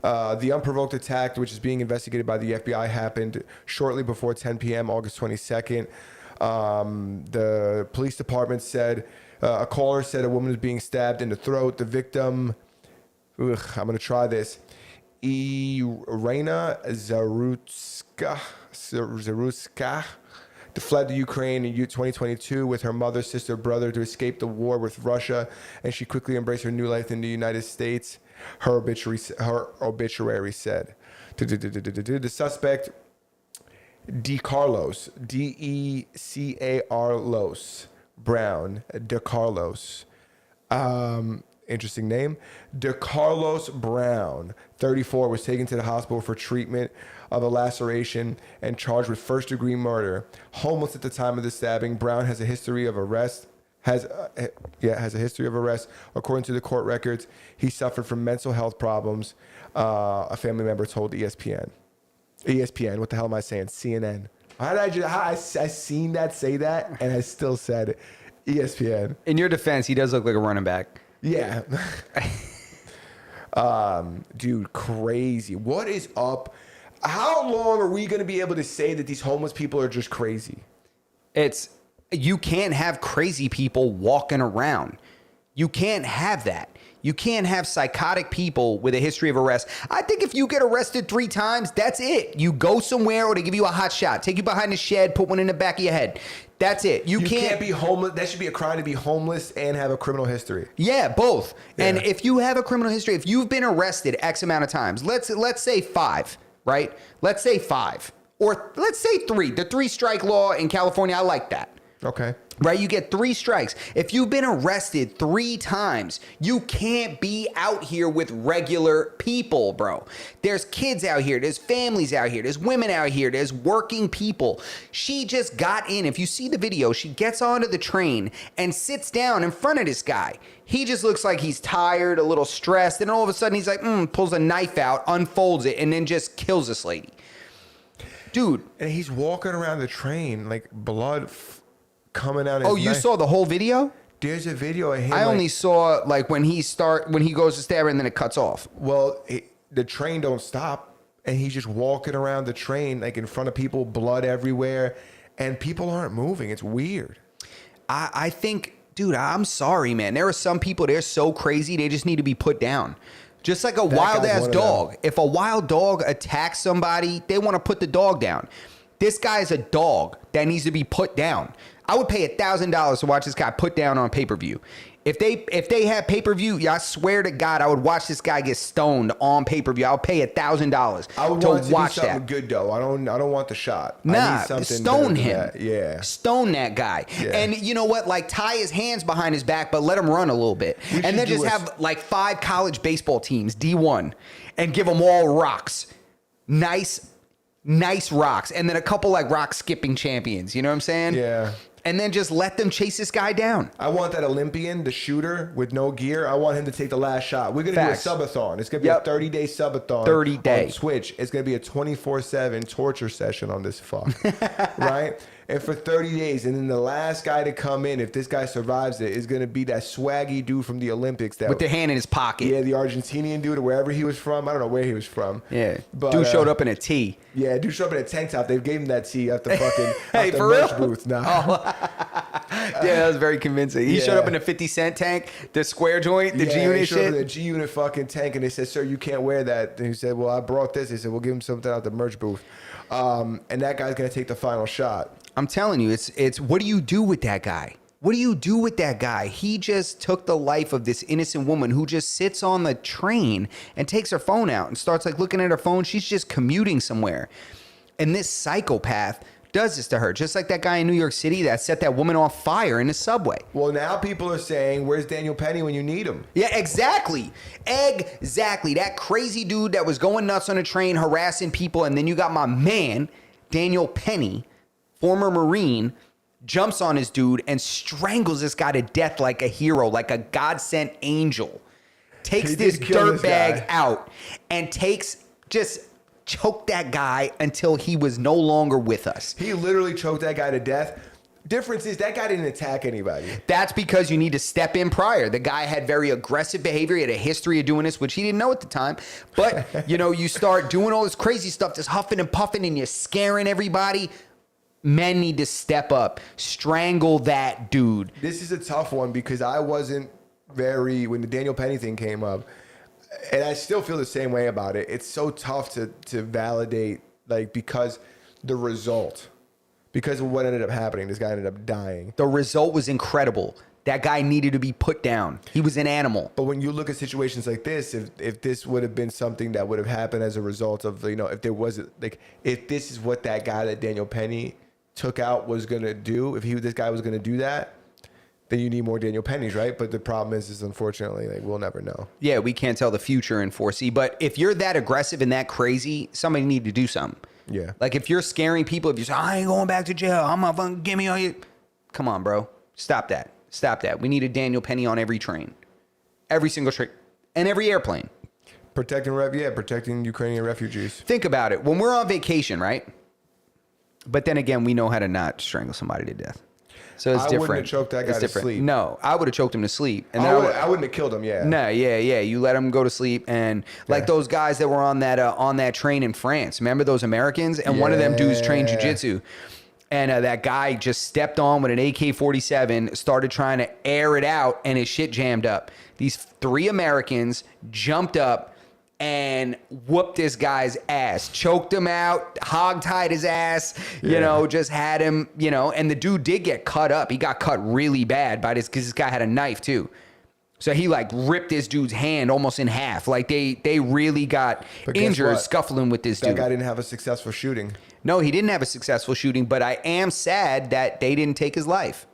The unprovoked attack, which is being investigated by the FBI, happened shortly before 10 p.m. August 22nd. The police department said a caller said a woman was being stabbed in the throat. The victim, I'm going to try this, Irina Zarutska, fled to Ukraine in 2022 with her mother, sister, brother to escape the war with Russia, and she quickly embraced her new life in the United States. Her obituary said. The suspect, DeCarlos, DeCarlos Brown, DeCarlos. Interesting name. DeCarlos Brown, 34, was taken to the hospital for treatment of a laceration and charged with first-degree murder. Homeless at the time of the stabbing, Brown has a history of arrest. Has a history of arrest. According to the court records, he suffered from mental health problems. A family member told ESPN. ESPN. What the hell am I saying? CNN. How did I seen that say that, and I still said ESPN. In your defense, he does look like a running back. Yeah. Dude, crazy. What is up? How long are we going to be able to say that these homeless people are just crazy? You can't have crazy people walking around. You can't have that. You can't have psychotic people with a history of arrest. I think if you get arrested 3 times, that's it. You go somewhere or they give you a hot shot, take you behind the shed, put one in the back of your head. That's it. You can't be homeless. That should be a crime to be homeless and have a criminal history. Yeah, both. Yeah. And if you have a criminal history, if you've been arrested X amount of times, let's say 5, right? Let's say 5. Or let's say 3. The 3-strike law in California, I like that. Okay. Right? You get 3 strikes. If you've been arrested 3 times, you can't be out here with regular people, bro. There's kids out here. There's families out here. There's women out here. There's working people. She just got in. If you see the video, she gets onto the train and sits down in front of this guy. He just looks like he's tired, a little stressed. And all of a sudden he's like, pulls a knife out, unfolds it, and then just kills this lady. Dude. And he's walking around the train like blood coming out. Oh, you saw the whole video? There's a video of him. I only saw like when he goes to stab her and then it cuts off. Well, the train don't stop, and he's just walking around the train like in front of people, blood everywhere, and people aren't moving. It's weird. I think, dude, I'm sorry, man. There are some people, they're so crazy, they just need to be put down. Just like a wild ass dog. If a wild dog attacks somebody, they want to put the dog down. This guy is a dog that needs to be put down. I would pay $1,000 to watch this guy put down on pay-per-view. If they had pay-per-view, I swear to God, I would watch this guy get stoned on pay-per-view. I would pay $1,000 I would to want it to watch be something that. good though. I don't want the shot. I Nah, need something stone better than him. that. Yeah. Stone that guy. Yeah. And you know what? Like, tie his hands behind his back, but let him run a little bit. We And then should just do have like 5 college baseball teams, D1, and give them all rocks. Nice rocks. And then a couple like rock skipping champions. You know what I'm saying? Yeah. And then just let them chase this guy down. I want that Olympian, the shooter with no gear. I want him to take the last shot. We're gonna Facts. do a subathon. It's gonna be Yep. a 30-day subathon. 30-day. on Twitch. It's gonna be a 24/7 torture session on this fuck, right? And for 30 days, and then the last guy to come in, if this guy survives it, is gonna be that swaggy dude from the Olympics that With the hand in his pocket. yeah, the Argentinian dude or wherever he was from. I don't know where he was from. Yeah. But, Dude showed up in a tee. Yeah, dude showed up in a tank top. They gave him that tee at the fucking Hey, at the for merch real? booth. Nah. Yeah, that was very convincing. He Yeah. showed up in a 50 Cent tank, the square joint, the Yeah, G-Unit he showed up in shit. the G-Unit fucking tank, and they said, "Sir, you can't wear that." And he said, "Well, I brought this." They said, "We'll give him something out the merch booth." And that guy's gonna take the final shot. I'm telling you, it's what do you do with that guy? What do you do with that guy? He just took the life of this innocent woman who just sits on the train and takes her phone out and starts like looking at her phone. She's just commuting somewhere. And this psychopath does this to her, just like that guy in New York City that set that woman on fire in the subway. Well, now people are saying, "Where's Daniel Penny when you need him?" Yeah, exactly. Exactly. That crazy dude that was going nuts on a train harassing people. And then you got my man, Daniel Penny, former Marine, jumps on his dude and strangles this guy to death like a hero, like a God-sent angel. Takes He this did kill this dirtbag guy. out and just choked that guy until he was no longer with us. He literally choked that guy to death. Difference is that guy didn't attack anybody. That's because you need to step in prior. The guy had very aggressive behavior. He had a history of doing this, which he didn't know at the time. But, you know, you start doing all this crazy stuff, just huffing and puffing, and you're scaring everybody. Men need to step up. Strangle that dude. This is a tough one because I wasn't when the Daniel Penny thing came up, and I still feel the same way about it. It's so tough to validate, like, because of what ended up happening. This guy ended up dying. The result was incredible. That guy needed to be put down. He was an animal. But when you look at situations like this, if this would have been something that would have happened as a result of, you know, if there was like, if this is what that guy that Daniel Penny took out was gonna do, this guy was gonna do that, then you need more Daniel Pennies, right? But the problem is unfortunately, like, we'll never know. Yeah, we can't tell the future in 4C. But if you're that aggressive and that crazy, somebody need to do something. Yeah. Like if you're scaring people, if you say, I ain't going back to jail, I'm not fucking give me all you. Come on, bro. Stop that. Stop that. We need a Daniel Penny on every train. Every single train. And every airplane. Protecting Ukrainian refugees. Think about it. When we're on vacation, right? But then again, we know how to not strangle somebody to death. So it's I different. wouldn't have choked that guy It's to different. sleep. No, I would have choked him to sleep. And then I wouldn't have killed him, yeah. No, yeah. You let him go to sleep, and like Yeah. those guys that were on that train in France. Remember those Americans? And one of them dudes trained Yeah. jujitsu. And that guy just stepped on with an AK-47, started trying to air it out, and his shit jammed up. These 3 Americans jumped up and whooped this guy's ass, choked him out, hogtied his ass, you know, just had him, you know, and the dude did get cut up. He got cut really bad by this, because this guy had a knife too. So he like ripped this dude's hand almost in half. Like they really got injured scuffling with this dude. That guy didn't have a successful shooting. No, he didn't have a successful shooting, but I am sad that they didn't take his life.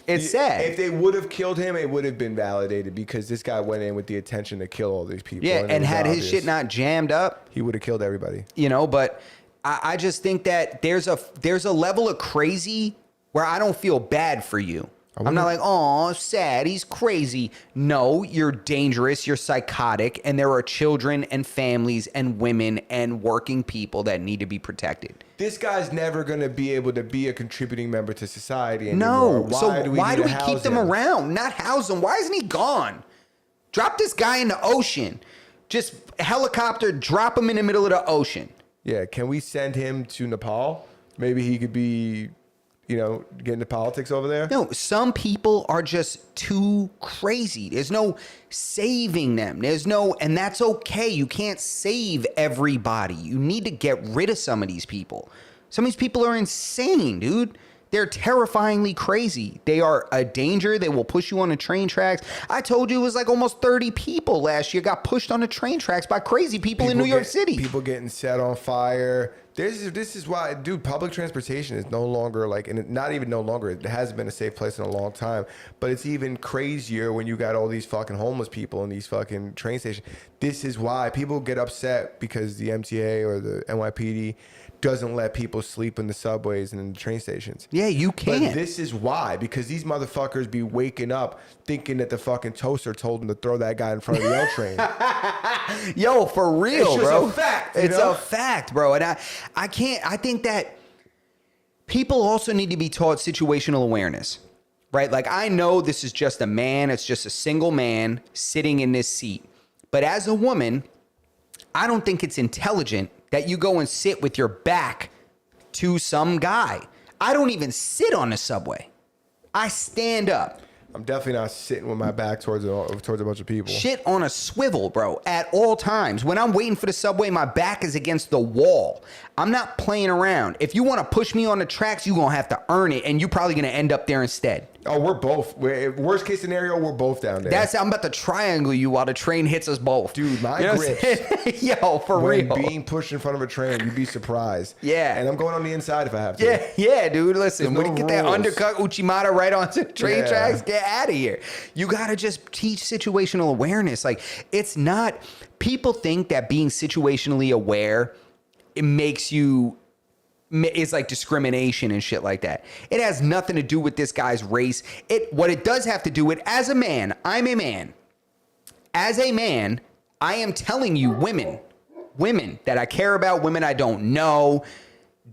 It's sad. If they would have killed him, it would have been validated, because this guy went in with the intention to kill all these people. Yeah, it and was had obvious. his shit not jammed up, he would have killed everybody. you know, but I just think that there's a level of crazy where I don't feel bad for you. I'm not like, oh, sad, he's crazy. No, you're dangerous, you're psychotic, and there are children and families and women and working people that need to be protected. This guy's never going to be able to be a contributing member to society anymore. No, why do we keep them around? Not house him. Why isn't he gone? Drop this guy in the ocean. Just helicopter, drop him in the middle of the ocean. Yeah, can we send him to Nepal? Maybe he could be, you know, get into politics over there. No, some people are just too crazy. There's no saving them. And that's okay. You can't save everybody. You need to get rid of some of these people. Some of these people are insane, dude. They're terrifyingly crazy. They are a danger. They will push you on the train tracks. I told you it was like almost 30 people last year got pushed on the train tracks by crazy people in New York City. People getting set on fire. This is why, dude, public transportation is no longer like, and not even no longer, it hasn't been a safe place in a long time, but it's even crazier when you got all these fucking homeless people in these fucking train stations. This is why people get upset, because the MTA or the NYPD doesn't let people sleep in the subways and in the train stations. Yeah, you can't. But this is why, because these motherfuckers be waking up thinking that the fucking toaster told them to throw that guy in front of the L train. Yo, for real, It's just bro. a fact, It's you know? a fact, bro. And I think that people also need to be taught situational awareness, right? Like, I know this is just a man. It's just a single man sitting in this seat. But as a woman, I don't think it's intelligent that you go and sit with your back to some guy. I don't even sit on the subway. I stand up. I'm definitely not sitting with my back towards a bunch of people. Shit on a swivel, bro, at all times. When I'm waiting for the subway, my back is against the wall. I'm not playing around. If you want to push me on the tracks, you're going to have to earn it, and you're probably going to end up there instead. Oh, we're both. Worst case scenario, we're both down there. I'm about to triangle you while the train hits us both. Dude, my You know what I'm grips. saying? Yo, for when real. being pushed in front of a train, you'd be surprised. Yeah. And I'm going on the inside if I have to. Yeah, dude. Listen, There's when no you get that rules. undercut Uchimata right onto the train Yeah. tracks, get out of here. You got to just teach situational awareness. Like, it's not, people think that being situationally aware, it makes you, it's like discrimination and shit like that. It has nothing to do with this guy's race. What it does have to do with, as a man, I'm a man. As a man, I am telling you, women that I care about, women I don't know,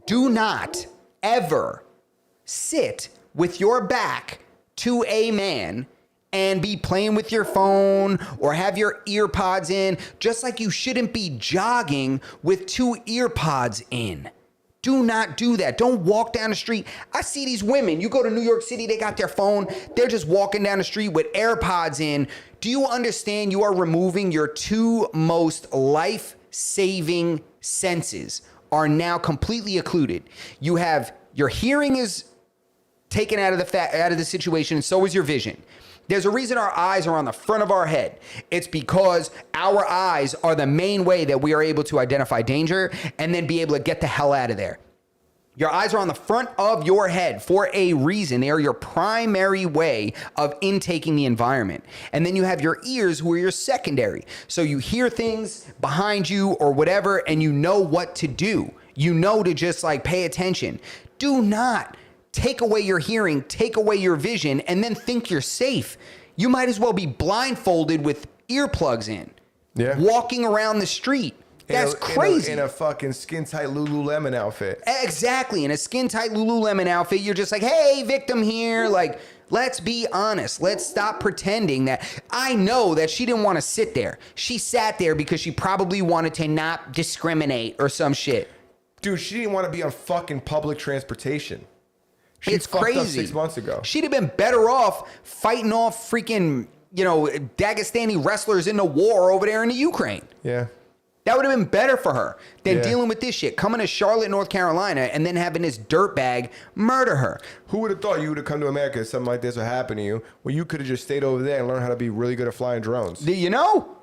do not ever sit with your back to a man and be playing with your phone or have your ear pods in, just like you shouldn't be jogging with 2 ear pods in. Do not do that. Don't walk down the street. I see these women. You go to New York City, they got their phone. They're just walking down the street with AirPods in. Do you understand you are removing your 2 most life-saving senses are now completely occluded? You have, your hearing is taken out of the situation, and so is your vision. There's a reason our eyes are on the front of our head. It's because our eyes are the main way that we are able to identify danger and then be able to get the hell out of there. Your eyes are on the front of your head for a reason. They are your primary way of intaking the environment. And then you have your ears, who are your secondary. So you hear things behind you or whatever, and you know what to do. You know to just like pay attention. Do not take away your hearing, take away your vision, and then think you're safe. You might as well be blindfolded with earplugs in, walking around the street. That's crazy. In a fucking skin-tight Lululemon outfit. Exactly. In a skin-tight Lululemon outfit, you're just like, hey, victim here. Like, let's be honest. Let's stop pretending that. I know that she didn't want to sit there. She sat there because she probably wanted to not discriminate or some shit. Dude, she didn't want to be on fucking public transportation. She It's fucked up crazy. 6 months ago. She'd have been better off fighting off freaking, Dagestani wrestlers in the war over there in the Ukraine. Yeah. That would have been better for her than Yeah. dealing with this shit. Coming to Charlotte, North Carolina, and then having this dirtbag murder her. Who would have thought you would have come to America if something like this would happen to you? Well, you could have just stayed over there and learned how to be really good at flying drones. Do you know?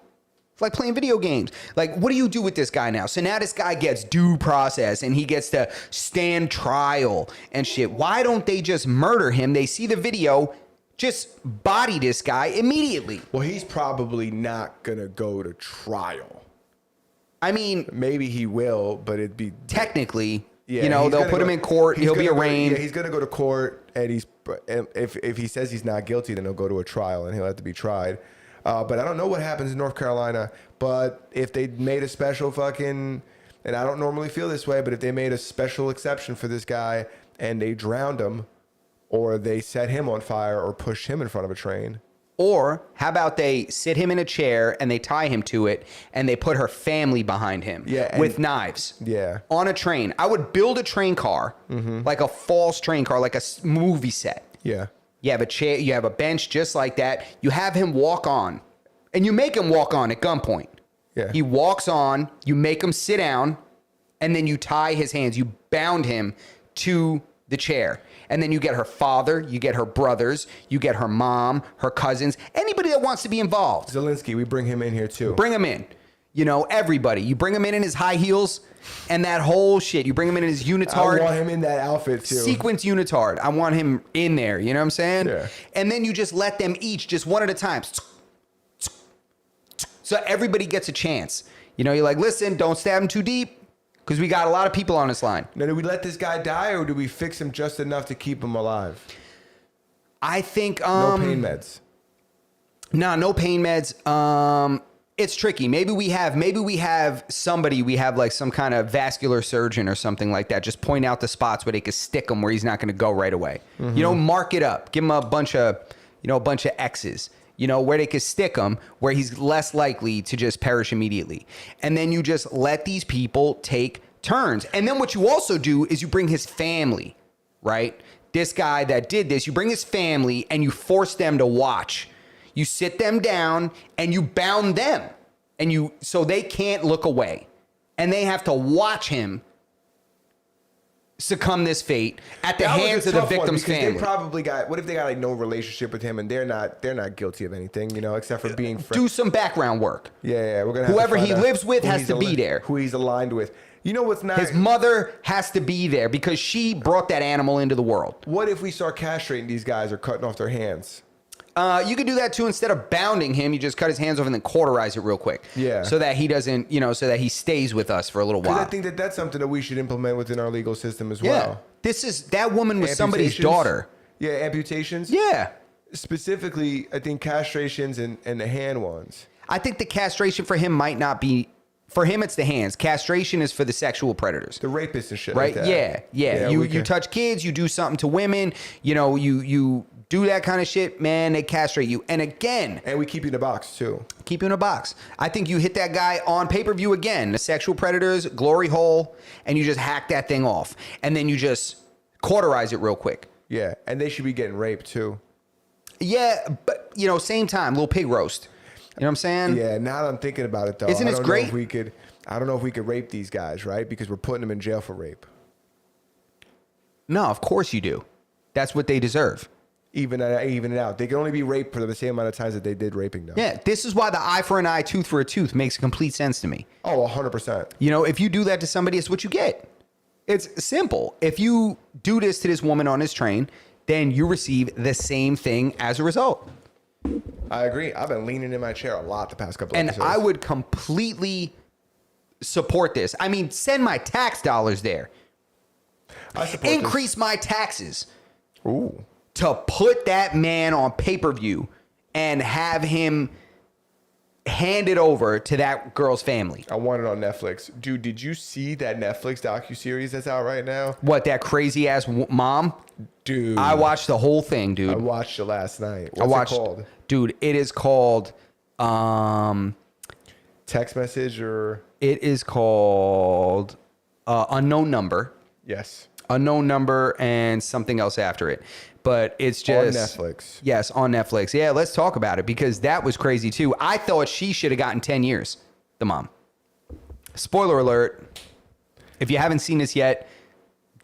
It's like playing video games. Like, what do you do with this guy now? So now this guy gets due process and he gets to stand trial and shit. Why don't they just murder him? They see the video, just body this guy immediately. Well, he's probably not going to go to trial. I mean, Maybe he will, but it'd be... technically, Yeah, they'll he's gonna put him go- in court. he's He'll be gonna go- arraigned. Yeah, he's going to go to court, and if he says he's not guilty, then he'll go to a trial, and he'll have to be tried. But I don't know what happens in North Carolina. But if they made a special fucking... And I don't normally feel this way, but if they made a special exception for this guy, and they drowned him, or they set him on fire, or pushed him in front of a train... Or how about they sit him in a chair and they tie him to it and they put her family behind him with knives Yeah. on a train. I would build a train car, like a false train car, like a movie set. Yeah. You have a chair, you have a bench just like that. You have him walk on and you make him walk on at gunpoint. Yeah. He walks on, you make him sit down, and then you tie his hands. You bound him to the chair. And then you get her father, you get her brothers, you get her mom, her cousins, anybody that wants to be involved. Zelensky, we bring him in here too. Bring him in. Everybody. You bring him in his high heels and that whole shit. You bring him in his unitard. I want him in that outfit too. Sequence unitard. I want him in there. You know what I'm saying? Yeah. And then you just let them each, just one at a time. So everybody gets a chance. You're like, listen, don't stab him too deep because we got a lot of people on this line. Now, do we let this guy die, or do we fix him just enough to keep him alive? I think No pain meds. no pain meds. It's tricky. Maybe we have somebody, we have like some kind of vascular surgeon or something like that. Just point out the spots where they could stick him where he's not going to go right away. Mark it up. Give him a bunch of X's. Where they could stick him, where he's less likely to just perish immediately. And then you just let these people take turns. And then what you also do is you bring his family, right? This guy that did this, you bring his family and you force them to watch. You sit them down and you bound them so they can't look away. And they have to watch him succumb this fate at the That was hands a of the tough one, victim's because family. They probably got. What if they got like no relationship with him and they're not guilty of anything, except for being friends. Do some background work. Yeah, we're gonna. Have Whoever to he find out lives with who has he's to be there. Who he's aligned with. You know what's not? His mother has to be there because she brought that animal into the world. What if we start castrating these guys or cutting off their hands? You could do that too. Instead of bounding him, you just cut his hands off and then cauterize it real quick. Yeah. So that he doesn't, so that he stays with us for a little Because while. I think that's something that we should implement within our legal system as yeah. well. That woman was somebody's Amputations. daughter. Yeah, amputations. Yeah. Specifically, I think castrations and the hand ones. I think the castration for him might not be. For him, it's the hands. Castration is for the sexual predators. The rapists and shit Right? like that. Yeah. You touch kids, you do something to women, you do that kind of shit, man, they castrate you. And again, And we keep you in a box too. keep you in a box. I think you hit that guy on pay-per-view again, the sexual predators, glory hole, and you just hack that thing off. And then you just cauterize it real quick. Yeah, and they should be getting raped too. Yeah, but, same time, little pig roast. You know what I'm saying? Yeah, now that I'm thinking about it though, Isn't I it don't great? know if we could. I don't know if we could rape these guys, right? Because we're putting them in jail for rape. No, of course you do. That's what they deserve. Even it out. They can only be raped for the same amount of times that they did raping them. Yeah, this is why the eye for an eye, tooth for a tooth makes complete sense to me. Oh, 100%. If you do that to somebody, it's what you get. It's simple. If you do this to this woman on this train, then you receive the same thing as a result. I agree. I've been leaning in my chair a lot the past couple of And episodes. I would completely support this. I mean, send my tax dollars there. I support this. Increase my taxes Ooh. to put that man on pay-per-view and have him hand it over to that girl's family. I want it on Netflix. Dude, did you see that Netflix docuseries that's out right now? What, that crazy-ass mom? Dude. I watched the whole thing, dude. I watched it last night. What's it called? Dude, it is called Text message or... it is called unknown number. Yes. Unknown number and something else after it. But it's just On Netflix. Yes, on Netflix. Yeah, let's talk about it because that was crazy too. I thought she should have gotten 10 years, the mom. Spoiler alert. If you haven't seen this yet,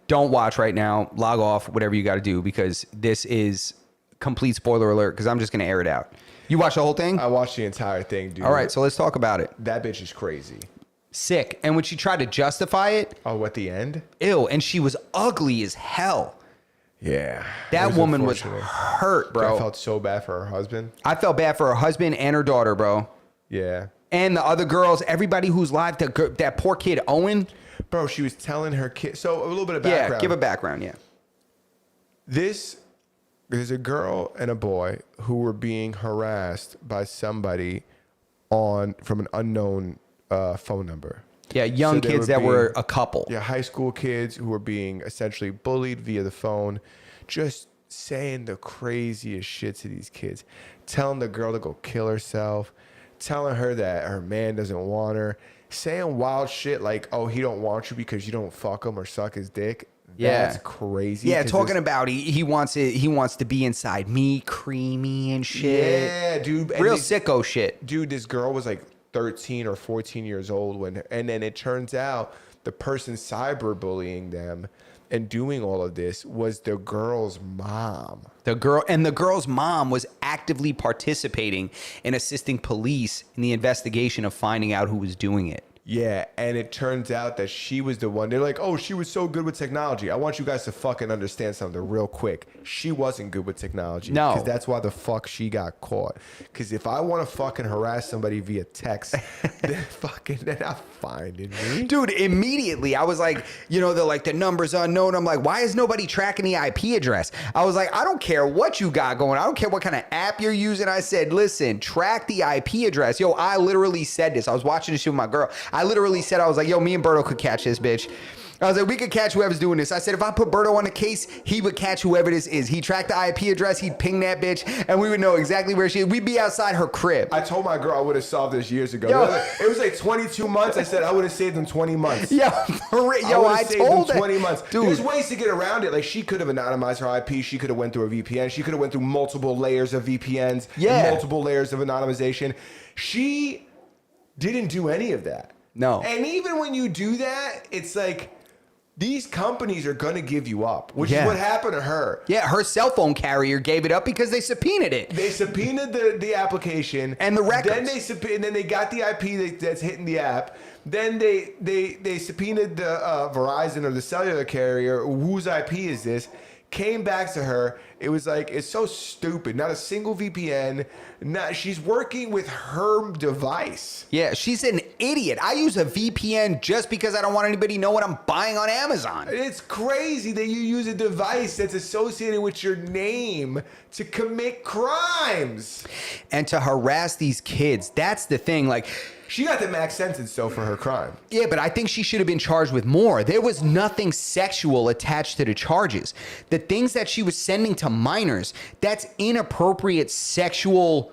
don't watch right now. Log off, whatever you got to do, because this is complete spoiler alert because I'm just going to air it out. You watch the whole thing? I watched the entire thing, dude. All right, so let's talk about it. That bitch is crazy. Sick. And when she tried to justify it, Oh, at the end? ew, and she was ugly as hell. Yeah. It That woman was unfortunate. hurt, I bro. felt so bad for her husband. I felt bad for her husband and her daughter, bro. Yeah. And the other girls, everybody who's live, that poor kid, Owen. Bro, she was telling her kid. So a little bit of Yeah, background. give a background, yeah. There's a girl and a boy who were being harassed by somebody from an unknown phone number. Yeah, young So they kids were that were being- a couple. Yeah, high school kids who were being essentially bullied via the phone, just saying the craziest shit to these kids, telling the girl to go kill herself, telling her that her man doesn't want her, saying wild shit like, "Oh, he don't want you because you don't fuck him or suck his dick." Yeah. That's crazy. Yeah, 'cause talking this- about he wants it. He wants to be inside me, creamy and shit. Yeah, dude. And Real these- sicko shit. Dude, this girl was like 13 or 14 years old and then it turns out the person cyberbullying them and doing all of this was the girl's mom. The girl's mom was actively participating in assisting police in the investigation of finding out who was doing it. Yeah, and it turns out that she was the one. They're like, "Oh, she was so good with technology." I want you guys to fucking understand something real quick. She wasn't good with technology. No. Because that's why the fuck she got caught. Because if I want to fucking harass somebody via text, they're not finding me. Dude, immediately I was like, they're like the number's unknown. I'm like, why is nobody tracking the IP address? I was like, I don't care what you got going. I don't care what kind of app you're using. I said, listen, track the IP address. Yo, I literally said this. I was watching this shit with my girl. I literally said, I was like, yo, me and Berto could catch this bitch. I was like, we could catch whoever's doing this. I said, if I put Berto on the case, he would catch whoever this is. He'd track the IP address, he'd ping that bitch, and we would know exactly where she is. We'd be outside her crib. I told my girl I would have solved this years ago. Yo. It was like 22 months. I said I would have saved them 20 months. Yo, for real. Yo, would've I saved told them her. 20 months. Dude. There's ways to get around it. Like she could have anonymized her IP. She could have went through a VPN. She could have went through multiple layers of VPNs. Yeah. And multiple layers of anonymization. She didn't do any of that. No. And even when you do that, it's like these companies are going to give you up, which Yeah. is what happened to her. Yeah, her cell phone carrier gave it up because they subpoenaed it. They subpoenaed the application And the records. Then they got the IP that's hitting the app. Then they subpoenaed the Verizon or the cellular carrier. Whose IP is this? Came back to her. It was like, it's so stupid. Not a single VPN. She's working with her device. Yeah, she's an idiot. I use a VPN just because I don't want anybody to know what I'm buying on Amazon. It's crazy that you use a device that's associated with your name to commit crimes. And to harass these kids, that's the thing. Like, She got the max sentence, though, for her crime. yeah, but I think she should have been charged with more. There was nothing sexual attached to the charges. The things that she was sending to minors, that's inappropriate sexual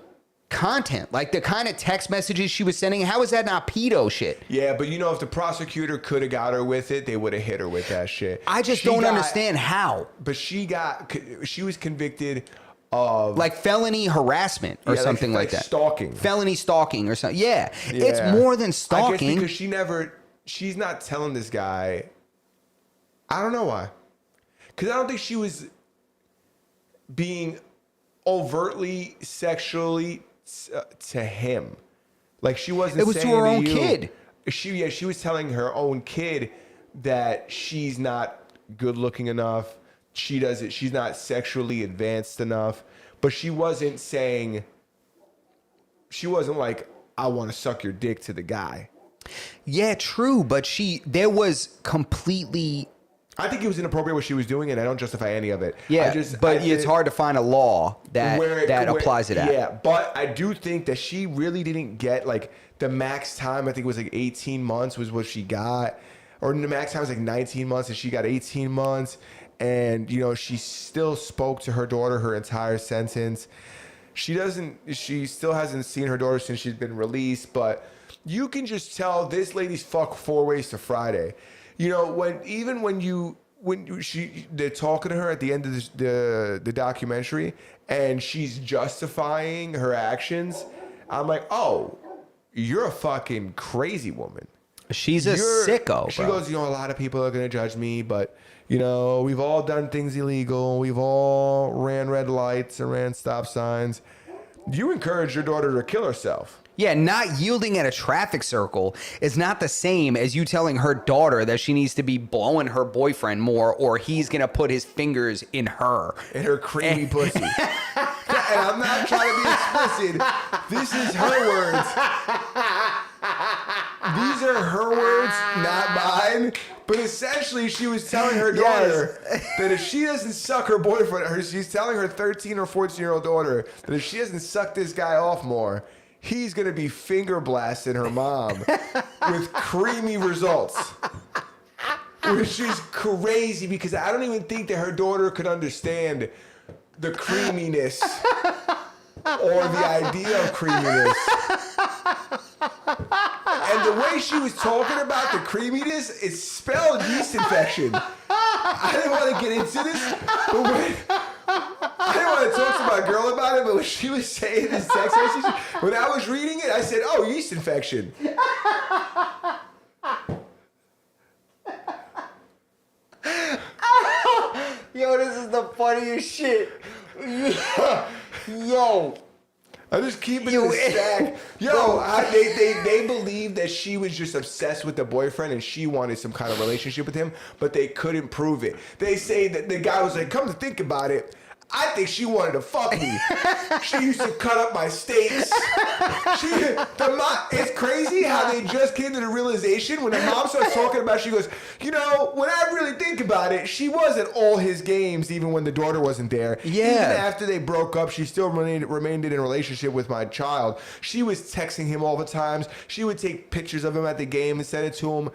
content. Like the kind of text messages she was sending, how is that not pedo shit? Yeah, but if the prosecutor could have got her with it, they would have hit her with that shit. I just She don't got- understand how. But she was convicted of Like felony harassment or Yeah, something like that. stalking. Felony stalking or something. Yeah, it's Yeah. more than I guess stalking. because she's not telling this guy. I don't know why. Because I don't think she was being overtly sexually to him. Like she wasn't. It was to saying her own you- kid. She was telling her own kid that she's not good looking enough. She's not sexually advanced enough. But she wasn't saying. She wasn't like, I want to suck your dick to the guy. Yeah, true, but there was completely. I think it was inappropriate what she was doing, and I don't justify any of it. Yeah, but I it's think- hard to find a law that where applies to that. Yeah, but I do think that she really didn't get like the max time. I think it was like 18 months was what she got, or the max time was like 19 months, and she got 18 months. And she still spoke to her daughter her entire sentence. She still hasn't seen her daughter since she's been released, but you can just tell this lady's fucked 4 ways to Friday. you know, they're talking to her at the end of the documentary, and she's justifying her actions. I'm like, oh, you're a fucking crazy woman. She's a You're- sicko, She bro. goes, you know, a lot of people are going to judge me, but, you know, we've all done things illegal. We've all ran red lights and ran stop signs. You encourage your daughter to kill herself. Yeah, not yielding at a traffic circle is not the same as you telling her daughter that she needs to be blowing her boyfriend more or he's going to put his fingers in her. In her creamy pussy. And I'm not trying to be explicit. This is her words. These are her words, not mine. But essentially, she was telling her daughter that if she doesn't suck her boyfriend, she's telling her 13 or 14-year-old daughter that if she doesn't suck this guy off more, he's going to be finger blasting her mom with creamy results. Which is crazy because I don't even think that her daughter could understand the creaminess or the idea of creaminess. And the way she was talking about the creaminess, it spelled yeast infection. I didn't want to get into this, but I didn't want to talk to my girl about it, but when she was saying this text message, when I was reading it, I said, oh, yeast infection. Yo, this is the funniest shit. Yo. I'm just keeping it stack. Yo, they believe that she was just obsessed with the boyfriend and she wanted some kind of relationship with him, but they couldn't prove it. They say that the guy was like, come to think about it, I think she wanted to fuck me. She used to cut up my steaks. It's crazy how they just came to the realization when the mom starts talking about it, she goes, you know, when I really think about it, she was at all his games even when the daughter wasn't there. Yeah. Even after they broke up, she still remained in a relationship with my child. She was texting him all the times. She would take pictures of him at the game and send it to him.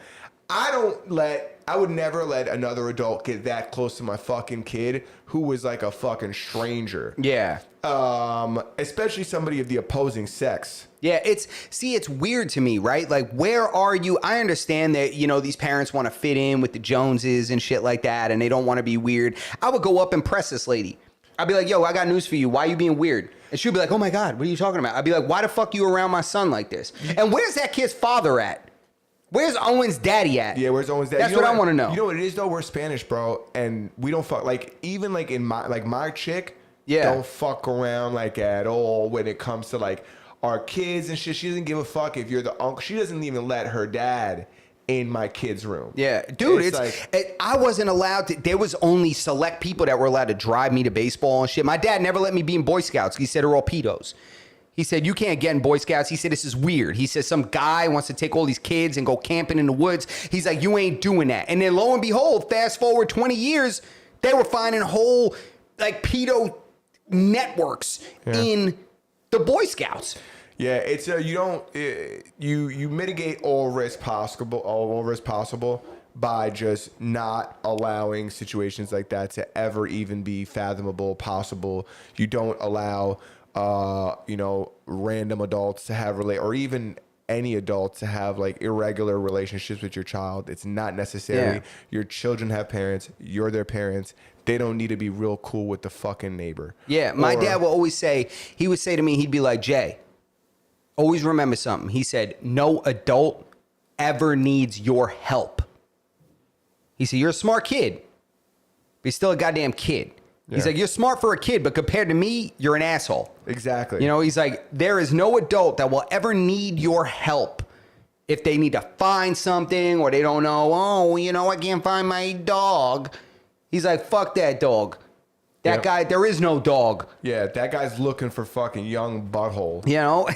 I would never let another adult get that close to my fucking kid who was like a fucking stranger. Yeah. Especially somebody of the opposing sex. Yeah, it's weird to me, right? Like, where are you? I understand that, you know, these parents want to fit in with the Joneses and shit like that, and they don't want to be weird. I would go up and press this lady. I'd be like, yo, I got news for you. Why are you being weird? And she'd be like, oh my God, what are you talking about? I'd be like, why the fuck you around my son like this? And where's that kid's father at? Where's Owen's daddy at? Yeah, where's Owen's daddy? That's what I want to know. You know what it is though? We're Spanish, bro, and we don't fuck like even like in my chick. Yeah. Don't fuck around like at all when it comes to like our kids and shit. She doesn't give a fuck if you're the uncle. She doesn't even let her dad in my kid's room. Yeah, dude, I wasn't allowed to. There was only select people that were allowed to drive me to baseball and shit. My dad never let me be in Boy Scouts. He said they're all pedos. He said, you can't get in Boy Scouts. He said, this is weird. He said, some guy wants to take all these kids and go camping in the woods. He's like, you ain't doing that. And then lo and behold, fast forward 20 years, they were finding whole like pedo networks in the Boy Scouts. Yeah, it's you mitigate all risk possible by just not allowing situations like that to ever even be fathomable, possible. You don't allow random adults to have or even any adult to have like irregular relationships with your child. It's not necessary. Yeah. Your children have parents. You're their parents. They don't need to be real cool with the fucking neighbor. Yeah, my dad will always say, he would say to me, he'd be like, Jay, always remember something. He said, no adult ever needs your help. He said, you're a smart kid, but you're still a goddamn kid. He's Yeah. like, you're smart for a kid, but compared to me, you're an asshole. Exactly. You know, he's like, there is no adult that will ever need your help if they need to find something or they don't know, I can't find my dog. He's like, fuck that dog. That Yep. guy, there is no dog. Yeah, that guy's looking for fucking young butthole. You know?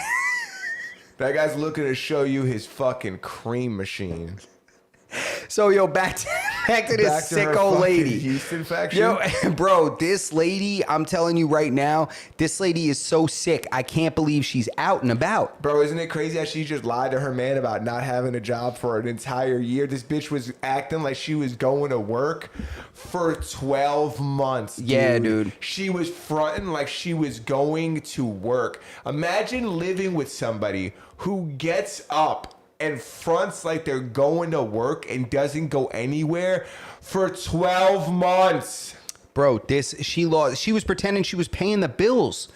That guy's looking to show you his fucking cream machine. So, yo, back to this Back to her sicko fucking lady. yeast infection. Yo, bro, this lady, I'm telling you right now, this lady is so sick. I can't believe she's out and about. Bro, isn't it crazy how she just lied to her man about not having a job for an entire year? This bitch was acting like she was going to work for 12 months. Yeah, dude. She was fronting like she was going to work. Imagine living with somebody who gets up and fronts like they're going to work and doesn't go anywhere for 12 months. Bro, she was pretending she was paying the bills.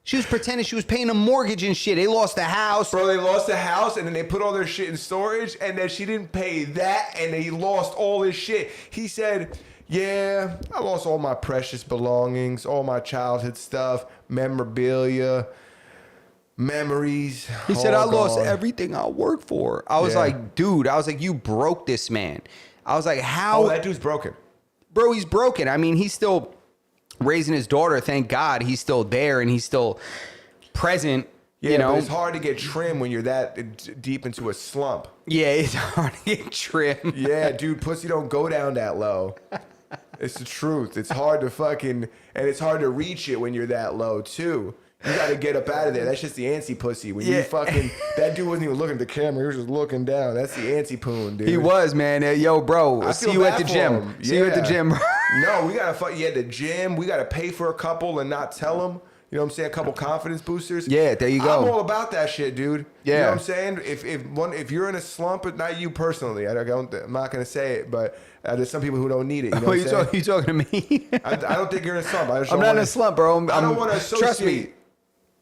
She was pretending she was paying a mortgage and shit. They lost the house. Bro, they lost the house and then they put all their shit in storage and then she didn't pay that and they lost all his shit. He said, yeah, I lost all my precious belongings, all my childhood stuff, memorabilia, memories. He said, I lost gone." everything I worked for. I was Yeah. like, dude, you broke this man. I was like, how? Oh, that dude's broken. Bro, he's broken. I mean, he's still raising his daughter. Thank God he's still there and he's still present. Yeah, you know, but it's hard to get trim when you're that deep into a slump. yeah, it's hard to get trim. Yeah, dude, pussy don't go down that low. It's the truth. It's hard to fucking, and it's hard to reach it when you're that low too. You got to get up out of there. That's just the antsy pussy. When Yeah. you fucking, that dude wasn't even looking at the camera. He was just looking down. That's the antsy poon, dude. He was, man. Yo, bro, I see feel you at bad the for gym. him. See you at the Yeah. gym, bro. No, we got to fuck, yeah, the gym. We got to pay for a couple and not tell them. You know what I'm saying? A couple confidence boosters. Yeah, there you go. I'm all about that shit, dude. You know Yeah. what I'm saying? If you're in a slump, not you personally, I'm not gonna say it, but there's some people who don't need it. You know what I'm saying? You talking to me? I don't think you're in a slump. I just I'm don't not in wanna- a slump, bro. I don't want to associate. Trust me,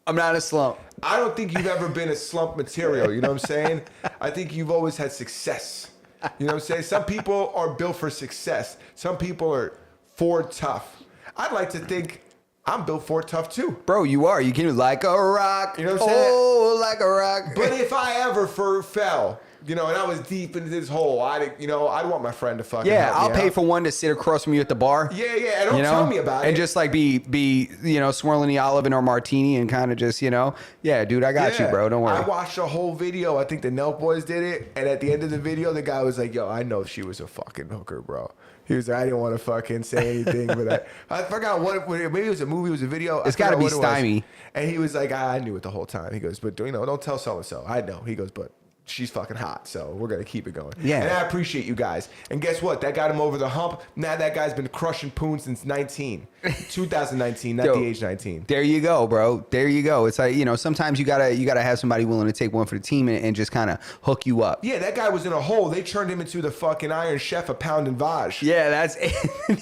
I'm not in a slump. I don't think you've ever been a slump material. You know what I'm saying? I think you've always had success. You know what I'm saying? Some people are built for success. Some people are for tough. I'd like to think I'm built for tough too. Bro, you are. You can like a rock. You know what I'm saying? Oh, like a rock. But if I ever fell, you know, and I was deep into this hole, I'd want my friend to fucking Yeah, help me I'll pay out. for one to sit across from you at the bar. Yeah, and don't You know? tell me about it. And just like be swirling the olive in our martini and kind of just, yeah, dude, I got you, Yeah. bro. Don't worry. I watched a whole video. I think the Nelk Boys did it. And at the end of the video, the guy was like, yo, I know she was a fucking hooker, bro. He was like, I didn't want to fucking say anything, but I forgot maybe it was a movie, it was a video. It's gotta be Stymie. And he was like, I knew it the whole time. He goes, but don't tell so-and-so. I know. He goes, but she's fucking hot, so we're gonna keep it going. Yeah. And I appreciate you guys. And guess what? That got him over the hump. Now that guy's been crushing poon since 2019, not Yo, the age 19. There you go, bro. There you go. It's like, sometimes you gotta have somebody willing to take one for the team and just kind of hook you up. Yeah, that guy was in a hole. They turned him into the fucking Iron Chef of Pound and Vaj. Yeah, that's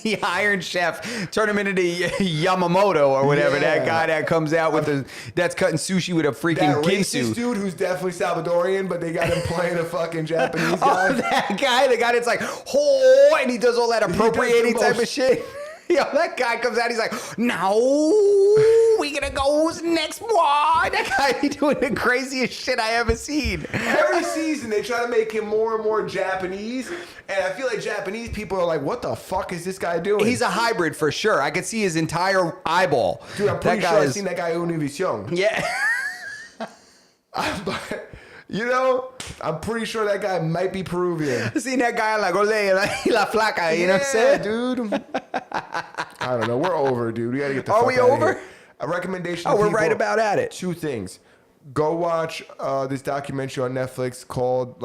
the Iron Chef. Turn him into the Yamamoto or whatever. Yeah. That guy that comes out with that's cutting sushi with a freaking That racist ginsu. dude who's definitely Salvadorian, but they got him playing a fucking Japanese guy. Oh, that guy, the guy that's like, oh, and he does all that appropriating the type of most- shit. Yo, that guy comes out, he's like, now we gonna go next one. That guy be doing the craziest shit I ever seen. Every season they try to make him more and more Japanese, and I feel like Japanese people are like, "What the fuck is this guy doing?" He's a hybrid for sure. I could see his entire eyeball. dude. I'm pretty That sure guy I've is- seen that guy Univision. Yeah. But, I'm pretty sure that guy might be Peruvian. Seen that guy like Ole la flaca, you know what I'm saying? dude. I don't know. We're over, dude. We gotta get the Are fuck we outta over? here. A recommendation. Oh, to we're people, right about at it. Two things. Go watch this documentary on Netflix called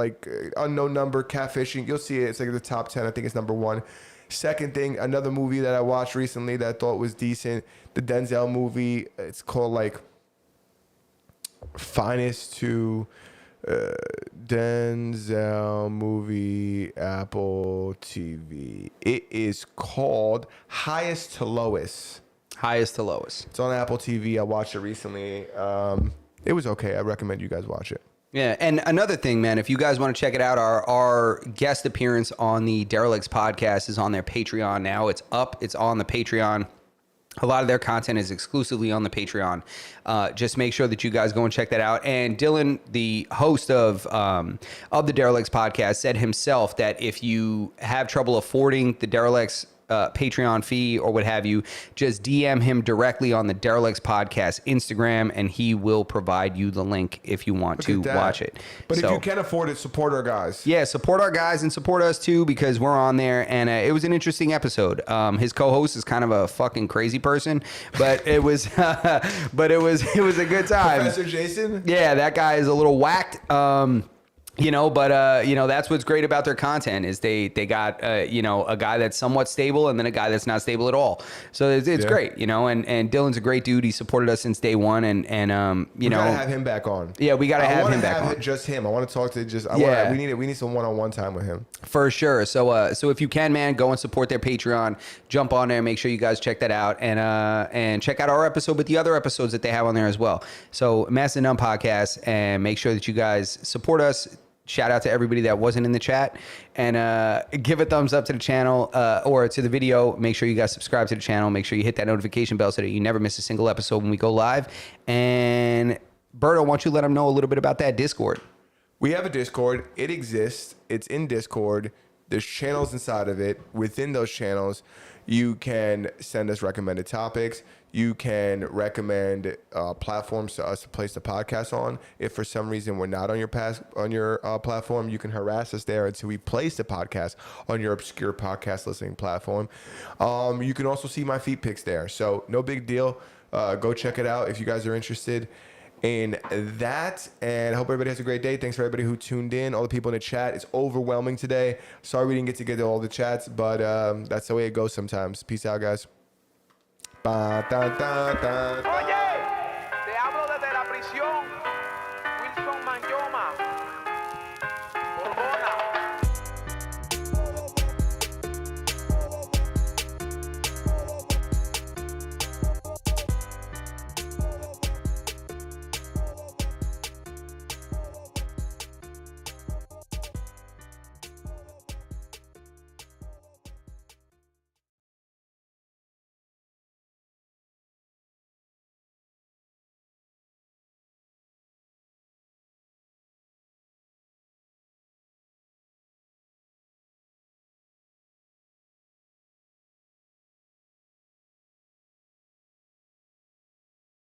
Unknown Number Catfishing. You'll see it. It's like the top 10. I think it's number 1. Second thing, another movie that I watched recently that I thought was decent. The Denzel movie. It's called Finest to Denzel movie, Apple TV. It is called Highest to Lowest. Highest to lowest. It's on Apple TV. I watched it recently. It was okay. I recommend you guys watch it. Yeah, and another thing, man, if you guys want to check it out, our guest appearance on the Derelicts podcast is on their Patreon now. It's up. It's on the Patreon. A lot of their content is exclusively on the Patreon. Just make sure that you guys go and check that out. And Dylan, the host of the Derelicts podcast, said himself that if you have trouble affording the Derelicts Patreon fee or what have you, just DM him directly on the Derelicts podcast Instagram, and he will provide you the link if you want to Look at that. watch it. But So, if you can afford it, support our guys. yeah, support our guys and support us too, because we're on there, and it was an interesting episode. His co-host is kind of a fucking crazy person, but it was it was a good time. Professor Jason? Yeah, that guy is a little whacked. But that's what's great about their content is they got a guy that's somewhat stable and then a guy that's not stable at all. So it's Yeah. great, and Dylan's a great dude. He supported us since day one, and We gotta have him back on. Yeah, we gotta have him back on. Just him. I want to talk to just. Yeah. We need some one-on-one time with him. For sure. So if you can, man, go and support their Patreon. Jump on there. Make sure you guys check that out, and check out our episode with the other episodes that they have on there as well. So Mass and None Podcast, and make sure that you guys support us. Shout out to everybody that wasn't in the chat, and give a thumbs up to the channel or to the video. Make sure you guys subscribe to the channel. Make sure you hit that notification bell so that you never miss a single episode when we go live. And Berto, why don't you let them know a little bit about that Discord? We have a Discord. It exists. It's in Discord. There's channels inside of it. Within those channels, you can send us recommended topics. You can recommend platforms to us to place the podcast on. If for some reason we're not on your platform, you can harass us there until we place the podcast on your obscure podcast listening platform. You can also see my feet pics there. So no big deal. Go check it out if you guys are interested in that. And I hope everybody has a great day. Thanks for everybody who tuned in. All the people in the chat. It's overwhelming today. Sorry we didn't get to all the chats, but that's the way it goes sometimes. Peace out, guys. Ba, da, da, da. Oye,